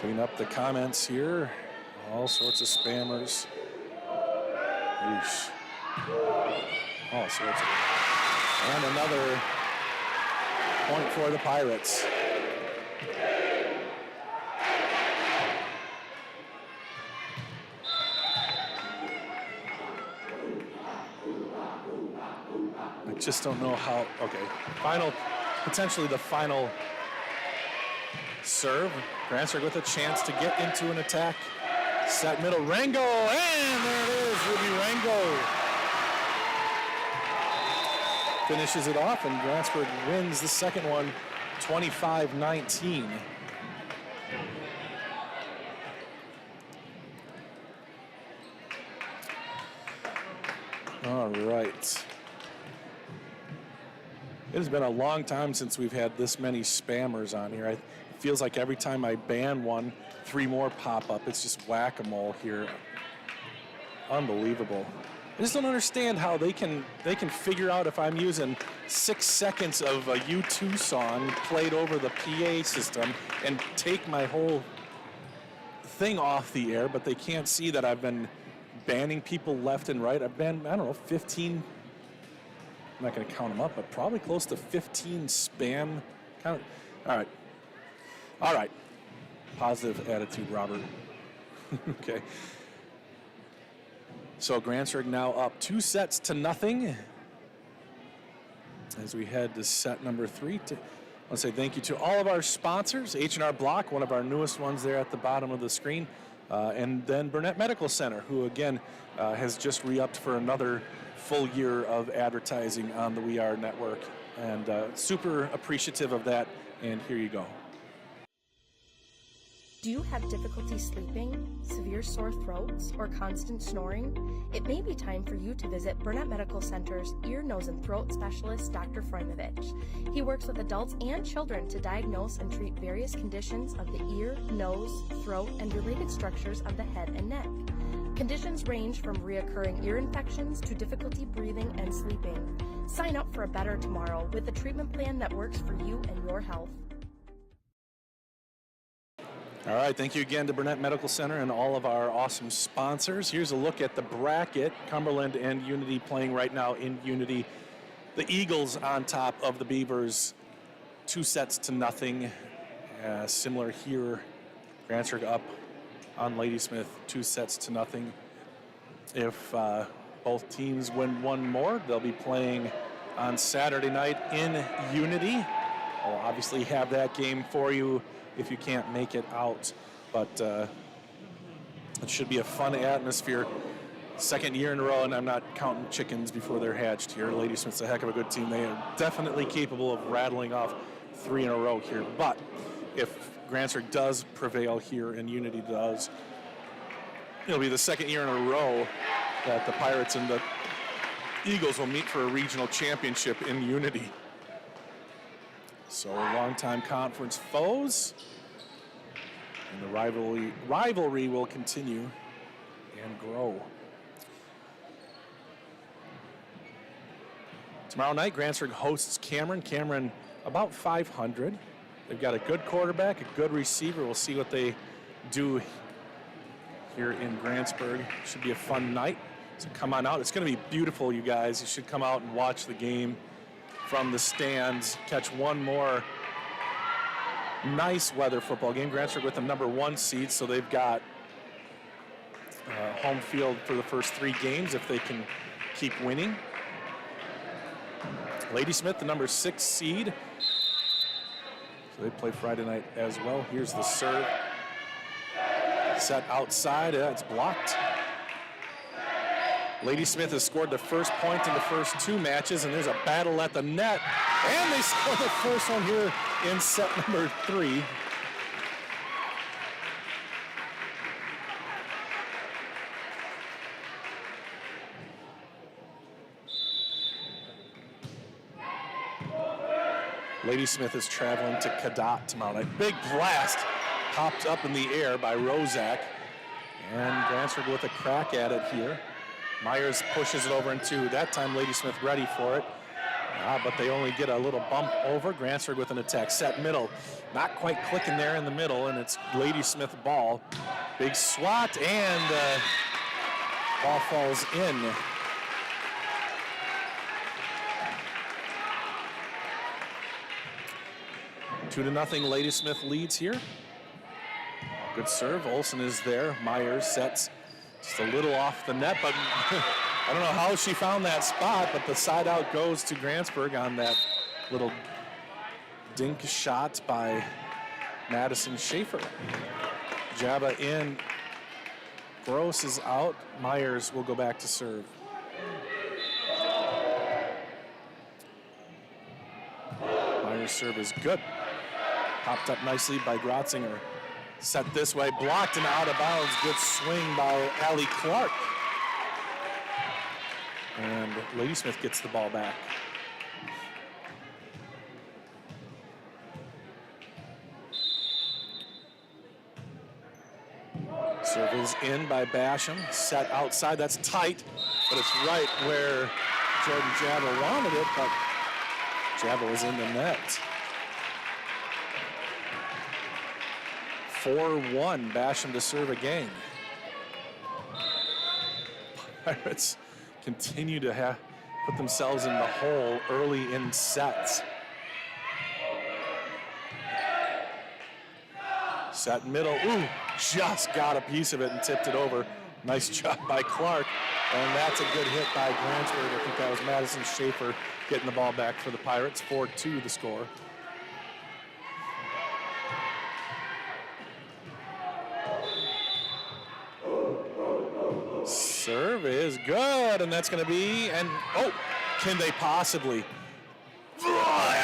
Clean up the comments here. All sorts of spammers. Yeesh. All sorts of. And another point for the Pirates. I just don't know how. Okay. Potentially the final serve. Grantsburg with a chance to get into an attack. Set middle, Rango, and there it is, Ruby Rango. Finishes it off, and Grantsburg wins the second one, 25-19. All right. It has been a long time since we've had this many spammers on here. It feels like every time I ban one, 3 more pop up. It's just whack-a-mole here. Unbelievable. I just don't understand how they can figure out if I'm using 6 seconds of a U2 song played over the PA system and take my whole thing off the air, but they can't see that I've been banning people left and right. I've banned, I don't know, 15, I'm not going to count them up, but probably close to 15 spam. All right. Positive attitude, Robert. Okay. So Grantsburg now up 2-0 as we head to set number 3. I want to say thank you to all of our sponsors, H&R Block, one of our newest ones there at the bottom of the screen, and then Burnett Medical Center, who again has just re-upped for another full year of advertising on the WIAA network, and super appreciative of that, and here you go. Do you have difficulty sleeping, severe sore throats, or constant snoring? It may be time for you to visit Burnett Medical Center's ear, nose, and throat specialist, Dr. Frojmovich. He works with adults and children to diagnose and treat various conditions of the ear, nose, throat, and related structures of the head and neck. Conditions range from reoccurring ear infections to difficulty breathing and sleeping. Sign up for a better tomorrow with the treatment plan that works for you and your health. All right, thank you again to Burnett Medical Center and all of our awesome sponsors. Here's a look at the bracket. Cumberland and Unity playing right now in Unity. The Eagles on top of the Beavers, 2-0. Similar here, Grantsburg up on Ladysmith, 2-0. If both teams win one more, they'll be playing on Saturday night in Unity. I'll obviously have that game for you if you can't make it out, but it should be a fun atmosphere. Second year in a row, and I'm not counting chickens before they're hatched here. Ladysmith's a heck of a good team. They are definitely capable of rattling off 3 in a row here, but if Grantsburg does prevail here and Unity does, it'll be the second year in a row that the Pirates and the Eagles will meet for a regional championship in Unity. So longtime conference foes, and the rivalry will continue and grow. Tomorrow night, Grantsburg hosts Cameron. Cameron about 500. They've got a good quarterback, a good receiver. We'll see what they do here in Grantsburg. Should be a fun night. So come on out. It's going to be beautiful, you guys. You should come out and watch the game from the stands, catch one more nice weather football game. Grantsburg with the number 1 seed, so they've got home field for the first 3 games if they can keep winning. Ladysmith, the number 6 seed, so they play Friday night as well. Here's the serve. Set outside, it's blocked. Ladysmith has scored the first point in the first 2 matches, and there's a battle at the net. And they score the first one here in set number 3. Ladysmith is traveling to Cadott tomorrow night. Big blast popped up in the air by Rozak. And Grantsburg with a crack at it here. Myers pushes it over into, that time Ladysmith ready for it. But they only get a little bump over. Grantsburg with an attack. Set middle. Not quite clicking there in the middle, and it's Ladysmith ball. Big swat, and ball falls in. Two to nothing, Ladysmith leads here. Good serve. Olsen is there. Myers sets just a little off the net, but I don't know how she found that spot, but the side out goes to Grantsburg on that little dink shot by Madison Schaefer. Jabba in. Gross is out. Myers will go back to serve. Myers' serve is good. Popped up nicely by Grotzinger. Set this way, blocked and out of bounds. Good swing by Allie Clark. And Ladysmith gets the ball back. Serve is in by Basham. Set outside, that's tight, but it's right where Jordan Jabba wanted it, but Jabba was in the net. 4-1, Basham to serve again. Pirates continue to put themselves in the hole early in sets. Set middle, ooh, just got a piece of it and tipped it over. Nice job by Clark. And that's a good hit by Grantsburg. I think that was Madison Schaefer getting the ball back for the Pirates. 4-2 the score. Serve is good, and that's going to be, and oh, can they possibly?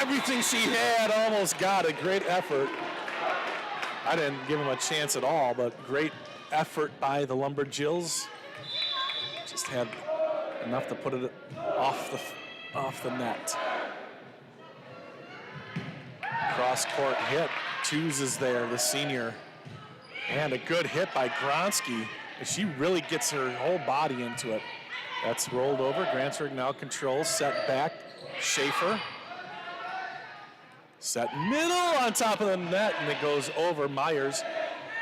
Everything she had almost got a great effort. I didn't give him a chance at all, but great effort by the Lumberjills. Just had enough to put it off the net. Cross court hit. Tews is there, the senior. And a good hit by Gronsky. She really gets her whole body into it. That's rolled over. Grantsburg now controls. Set back. Schaefer. Set middle on top of the net, and it goes over. Myers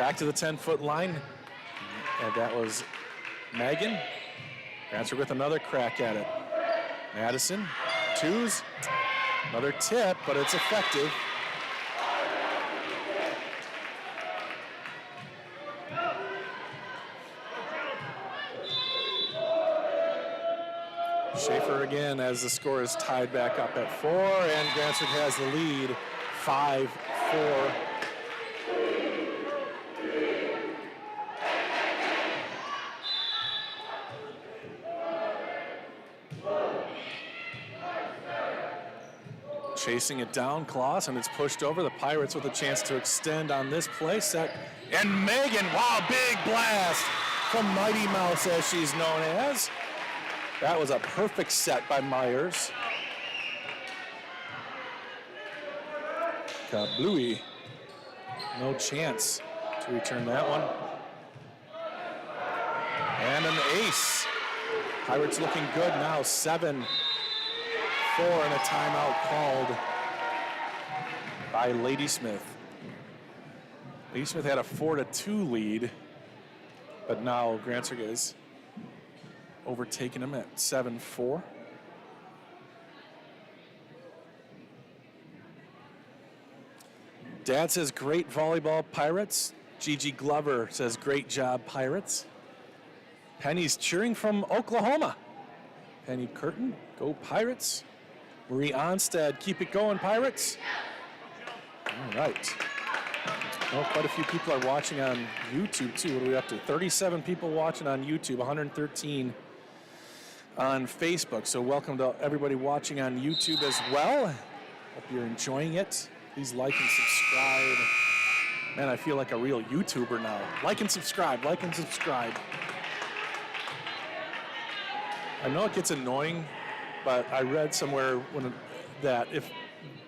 back to the 10-foot line. And that was Megan. Grantsburg with another crack at it. Madison. Tews. Another tip, but it's effective. Schaefer again as the score is tied back up at 4, and Grantsburg has the lead, 5-4. Chasing it down, Klaus, and it's pushed over. The Pirates with a chance to extend on this play. Set, and Megan, wow, big blast from Mighty Mouse, as she's known as. That was a perfect set by Myers. Kablooey, no chance to return that one. And an ace. Pirates looking good now, 7-4, and a timeout called by Ladysmith. Ladysmith had a 4-2 lead, but now Grantsburg is overtaking them at 7-4. Dad says great volleyball, Pirates. Gigi Glover says great job, Pirates. Penny's cheering from Oklahoma. Penny Curtin, go Pirates. Marie Onstad, keep it going, Pirates. All right. Well, quite a few people are watching on YouTube too. What are we up to? 37 people watching on YouTube, 113 on Facebook. So welcome to everybody watching on YouTube as well. Hope you're enjoying it. Please like and subscribe. Man, I feel like a real YouTuber now. Like and subscribe, like and subscribe. I know it gets annoying, but I read somewhere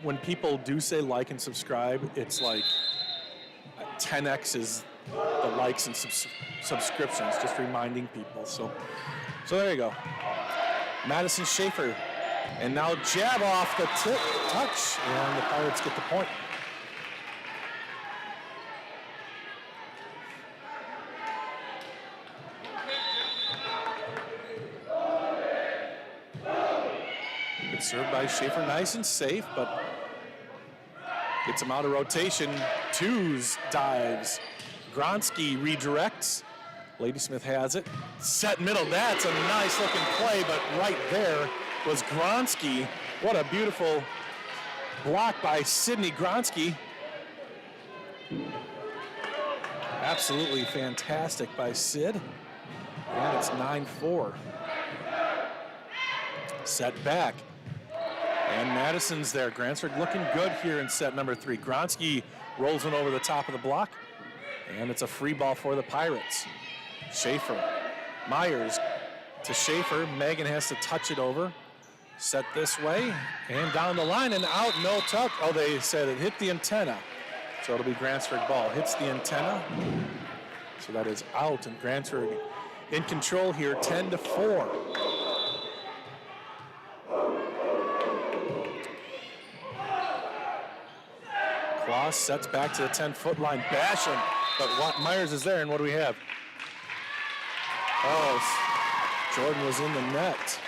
when people do say like and subscribe, it's like 10x is the likes and subscriptions, just reminding people. So there you go. Madison Schaefer, and now jab off the touch, and the Pirates get the point. Good serve by Schaefer, nice and safe, but gets him out of rotation. Tews dives. Gronsky redirects. Ladysmith has it. Set middle, that's a nice looking play, but right there was Gronsky. What a beautiful block by Sydney Gronsky. Absolutely fantastic by Sid. And it's 9-4. Set back. And Madison's there. Grantsburg looking good here in set number 3. Gronsky rolls one over the top of the block. And it's a free ball for the Pirates. Schaefer. Myers to Schaefer. Megan has to touch it over. Set this way. And down the line and out. No touch. Oh, they said it hit the antenna. So it'll be Grantsburg ball. Hits the antenna. So that is out. And Grantsburg in control here, 10-4. Klaus sets back to the 10-foot line, bashing, but Myers is there, and what do we have? Oh, Jordan was in the net.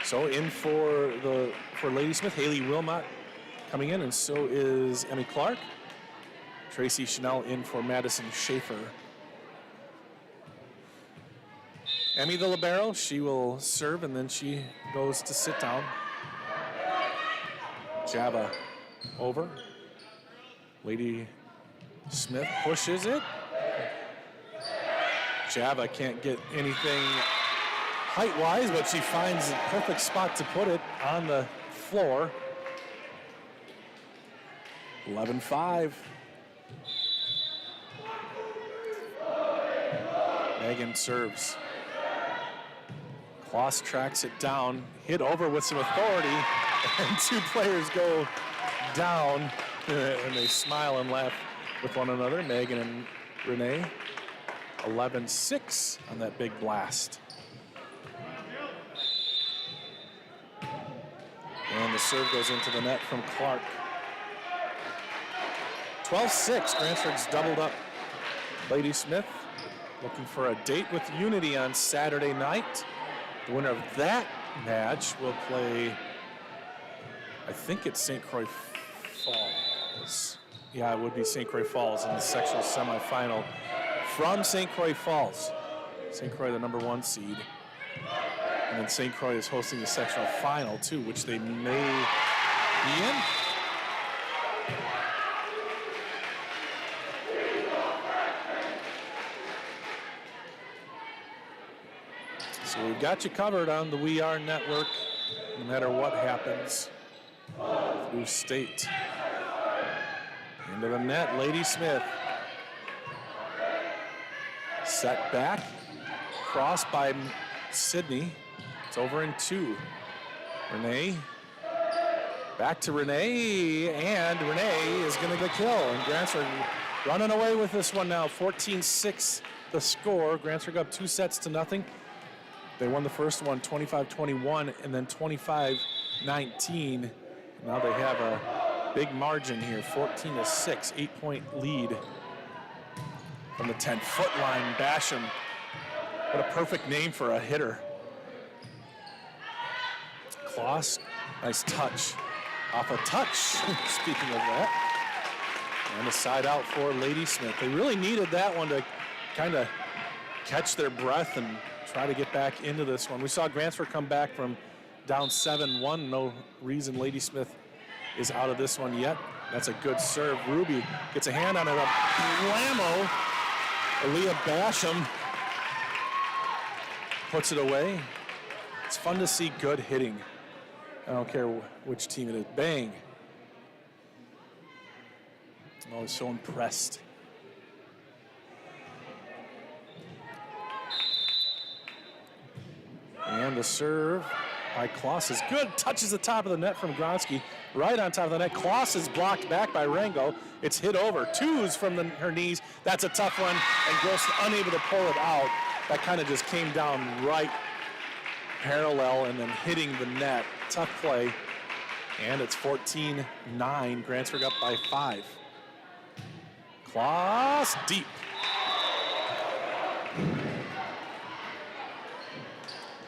So in for Ladysmith, Haley Wilmot coming in, and so is Emmy Clark. Tracy Chanel in for Madison Schaefer. Emmy, the libero, she will serve, and then she goes to sit down. Java over. Ladysmith pushes it. Java can't get anything height-wise, but she finds a perfect spot to put it on the floor. 11-5. Megan serves. Kloss tracks it down, hit over with some authority, and two players go down, and they smile and laugh with one another, Megan and Renee. 11-6 on that big blast. And the serve goes into the net from Clark. 12-6, Grantsburg's doubled up Ladysmith, looking for a date with Unity on Saturday night. The winner of that match will play, I think it's St. Croix Falls. Yeah, it would be St. Croix Falls in the sectional semifinal from St. Croix Falls. St. Croix, the #1 seed. And then St. Croix is hosting the sectional final too, which they may be in. So we've got you covered on the We Are Network, no matter what happens through state. Into the net, Ladysmith. Set back, crossed by Sydney. It's over in 2. Renee, back to Renee, and Renee is gonna get kill. And Grantsburg running away with this one now, 14-6 the score. Grantsburg up 2-0. They won the first one 25-21 and then 25-19. Now they have a big margin here, 14-6, 8-point lead from the 10-foot line. Basham, what a perfect name for a hitter. Kloss, nice touch. Off a touch, speaking of that. And a side out for Ladysmith. They really needed that one to kind of catch their breath and try to get back into this one. We saw Grantsburg come back from down 7-1. No reason Ladysmith is out of this one yet. That's a good serve. Ruby gets a hand on it. A blammo. Aaliyah Basham puts it away. It's fun to see good hitting. I don't care which team it is. Bang. I'm always so impressed. And the serve by Kloss is good. Touches the top of the net from Gronsky. Right on top of the net. Kloss is blocked back by Rango. It's hit over. Twos from her knees. That's a tough one. And Gross unable to pull it out. That kind of just came down right parallel and then hitting the net. Tough play. And it's 14-9. Grantsburg up by 5. Kloss deep.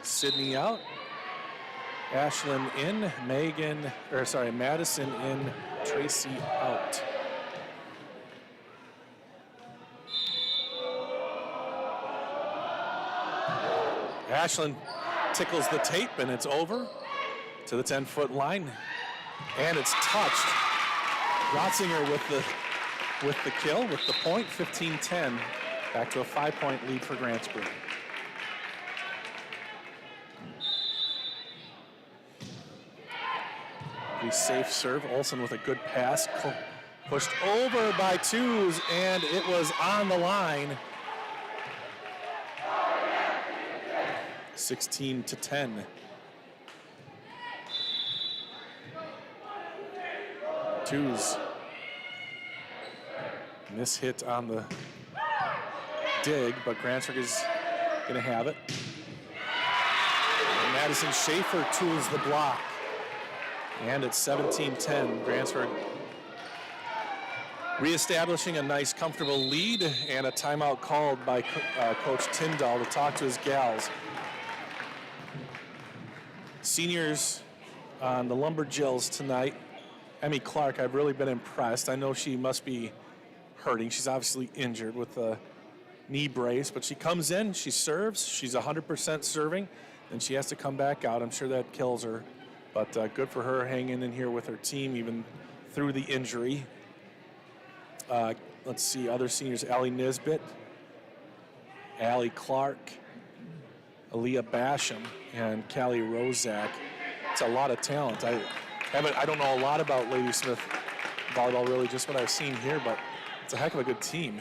Sydney out. Ashlyn in. Madison in. Tracy out. Ashlyn tickles the tape and it's over to the 10-foot line. And it's touched. Rotzinger with the kill, with the point, 15-10. Back to a 5-point lead for Grantsburg. Safe serve. Olsen with a good pass. Pushed over by Twos, and it was on the line. 16-10. Twos. Miss hit on the dig, but Grantsburg is going to have it. And Madison Schaefer tools the block. And it's 17-10. Grantsburg reestablishing a nice, comfortable lead, and a timeout called by Coach Tyndall to talk to his gals. Seniors on the Lumberjills tonight. Emmy Clark, I've really been impressed. I know she must be hurting. She's obviously injured with the knee brace, but she comes in, she serves, she's 100% serving, and she has to come back out. I'm sure that kills her, but good for her hanging in here with her team even through the injury. Let's see, other seniors, Allie Nisbet, Allie Clark, Aaliyah Basham, and Callie Rozak. It's a lot of talent. I don't know a lot about Ladysmith volleyball, really, just what I've seen here, but it's a heck of a good team.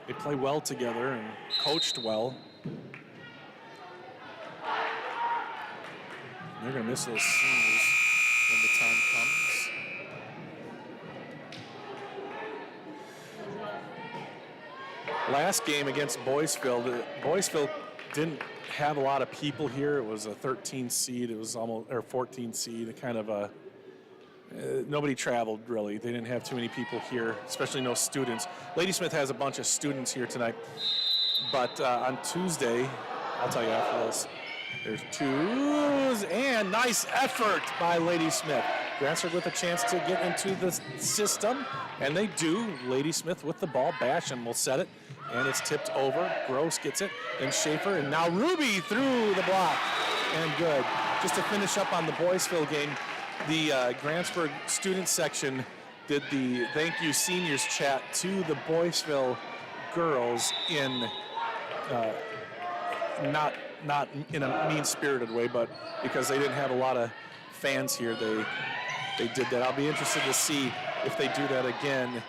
They play well together and coached well. They're going to miss those seniors when the time comes. Last game against Boyceville, Boyceville didn't have a lot of people here. It was a 13 seed. It was almost, or 14 seed, kind of a, nobody traveled really. They didn't have too many people here, especially no students. Ladysmith has a bunch of students here tonight, but on Tuesday, I'll tell you after this, there's twos, and nice effort by Ladysmith. Grantsburg with a chance to get into the system, and they do. Ladysmith with the ball. Basham will set it, and it's tipped over. Gross gets it, then Schaefer, and now Ruby through the block, and good. Just to finish up on the Boyceville game, the Grantsburg student section did the thank you seniors chat to the Boyceville girls in not in a mean-spirited way, but because they didn't have a lot of fans here, they did that. I'll be interested to see if they do that again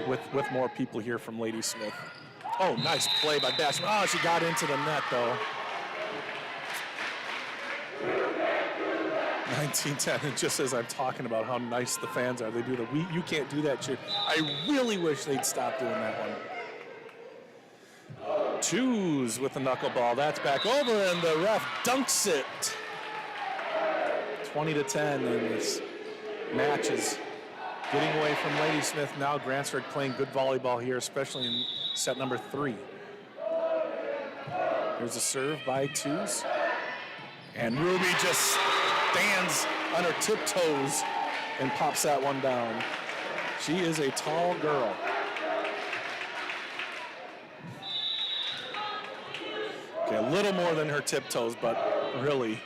with more people here from Ladysmith. Oh, nice play by Basham. Oh, she got into the net, though. 19-10, and just as I'm talking about how nice the fans are, they do the you can't do that cheer. I really wish they'd stop doing that one. Twos with the knuckleball. That's back over, and the ref dunks it. 20-10, and this match is getting away from Ladysmith. Now Grantsburg playing good volleyball here, especially in set number 3. Here's a serve by Twos. And Ruby just stands on her tiptoes and pops that one down. She is a tall girl. Okay, a little more than her tiptoes, but really.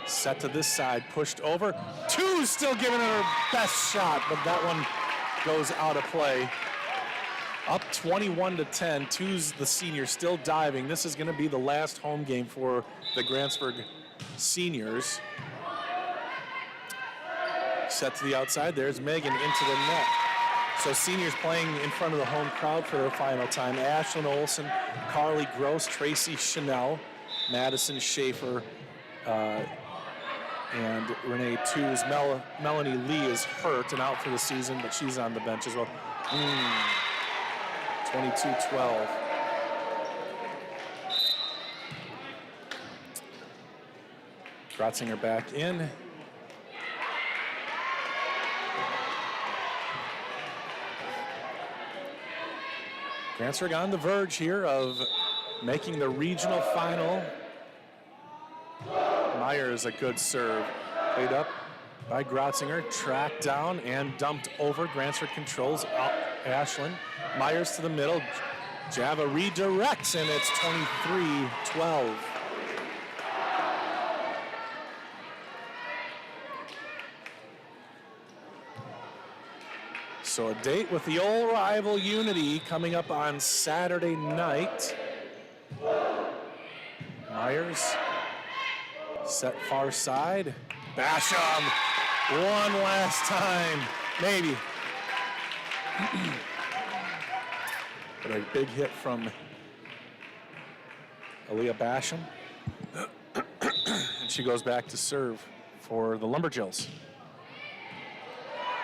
Set to this side, pushed over. Twos still giving it her best shot, but that one goes out of play. Up 21-10. Twos, the senior, still diving. This is going to be the last home game for the Grantsburg seniors. Set to the outside. There's Megan into the net. So seniors playing in front of the home crowd for their final time. Ashlyn Olson, Carly Gross, Tracy Chanel, Madison Schaefer, and Renee Twos. Melanie Lee is hurt and out for the season, but she's on the bench as well. 22-12. Grotzinger back in. Grantsburg on the verge here of making the regional final. Myers, a good serve. Played up by Grotzinger, tracked down and dumped over. Grantsburg controls Ashlyn. Myers to the middle. Java redirects, and it's 23-12. So a date with the old rival Unity coming up on Saturday night. Myers set far side. Basham, one last time, maybe. But a big hit from Aaliyah Basham. And she goes back to serve for the Lumberjills.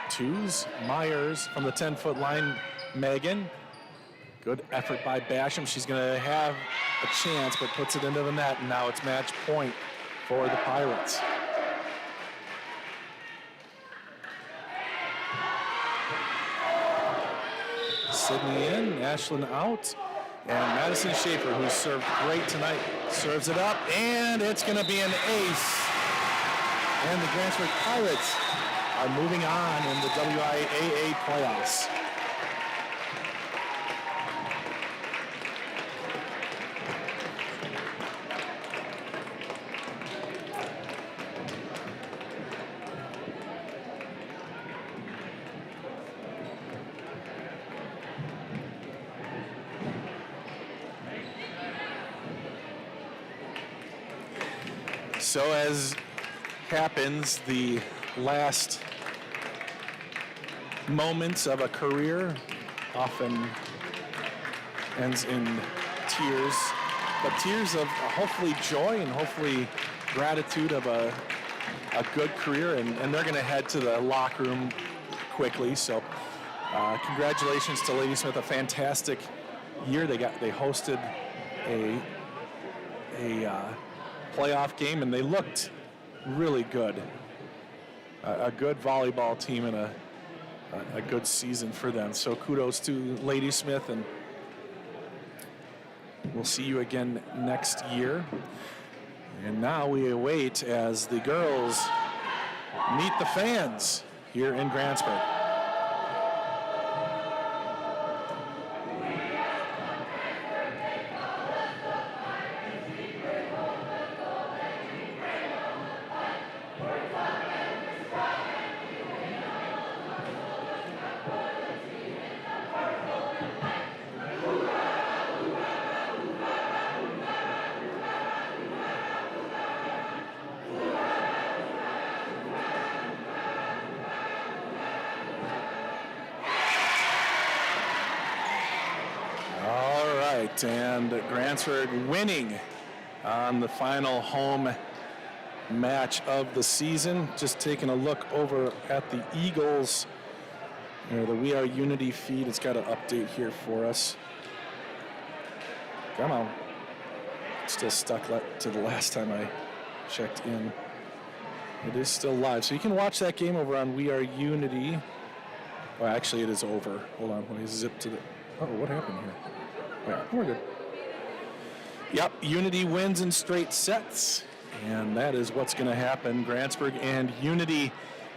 Twos, Myers from the 10-foot line, Megan. Good effort by Basham. She's gonna have a chance, but puts it into the net, and now it's match point for the Pirates. Sydney in, Ashlyn out, and Madison Schaefer, who served great tonight, serves it up, and it's gonna be an ace. And the Grantsburg Pirates are moving on in the WIAA playoffs. So as happens, the last moments of a career often ends in tears, but tears of hopefully joy and hopefully gratitude of a good career, and they're going to head to the locker room quickly. So congratulations to Ladysmith, a fantastic year. They hosted a playoff game, and they looked really good. A good volleyball team and a good season for them. So kudos to Ladysmith, and we'll see you again next year. And now we await as the girls meet the fans here in Grantsburg. And Grantsburg winning on the final home match of the season. Just taking a look over at the Eagles. The WIAA Unity feed. It's got an update here for us. Come on. Still stuck to the last time I checked in. It is still live. So you can watch that game over on WIAA Unity. Well, actually, it is over. Hold on. Let me zip to the... Oh, what happened here? Yeah, we're good. Yep, Unity wins in straight sets, and that is what's going to happen. Grantsburg and Unity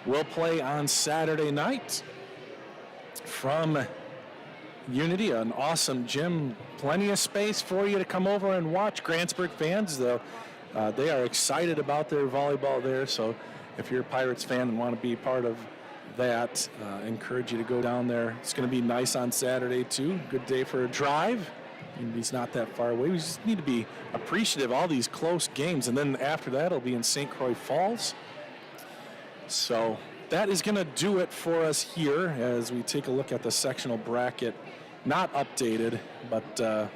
will play on Saturday night from Unity, an awesome gym, plenty of space for you to come over and watch. Grantsburg fans, though, they are excited about their volleyball there, so if you're a Pirates fan and want to be part of that, encourage you to go down there. It's going to be nice on Saturday too. Good day for a drive. Unity's not that far away. We just need to be appreciative of all these close games, and then after that it'll be in St. Croix Falls. So that is going to do it for us here as we take a look at the sectional bracket. Not updated, but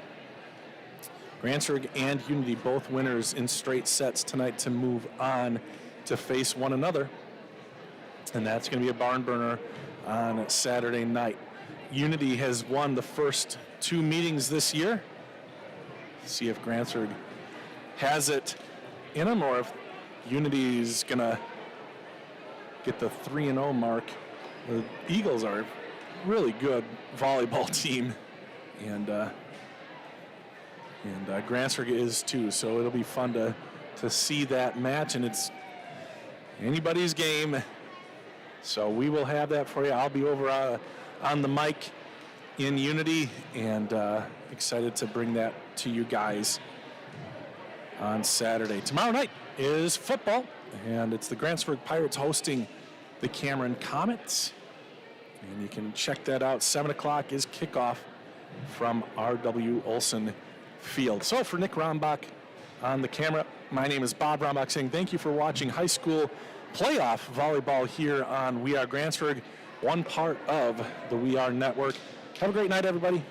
Grantsburg and Unity both winners in straight sets tonight to move on to face one another. And that's going to be a barn burner on Saturday night. Unity has won the first two meetings this year. See if Grantsburg has it in them or if Unity's going to get the 3-0 mark. The Eagles are a really good volleyball team, and Grantsburg is too. So it'll be fun to see that match, and it's anybody's game. So we will have that for you. I'll be over on the mic in Unity, and excited to bring that to you guys on Saturday. Tomorrow night is football, and it's the Grantsburg Pirates hosting the Cameron Comets. And you can check that out. 7 o'clock is kickoff from R.W. Olson Field. So for Nick Rombach on the camera, my name is Bob Rombach saying thank you for watching high school playoff volleyball here on We Are Grantsburg, one part of the We Are Network. Have a great night, everybody.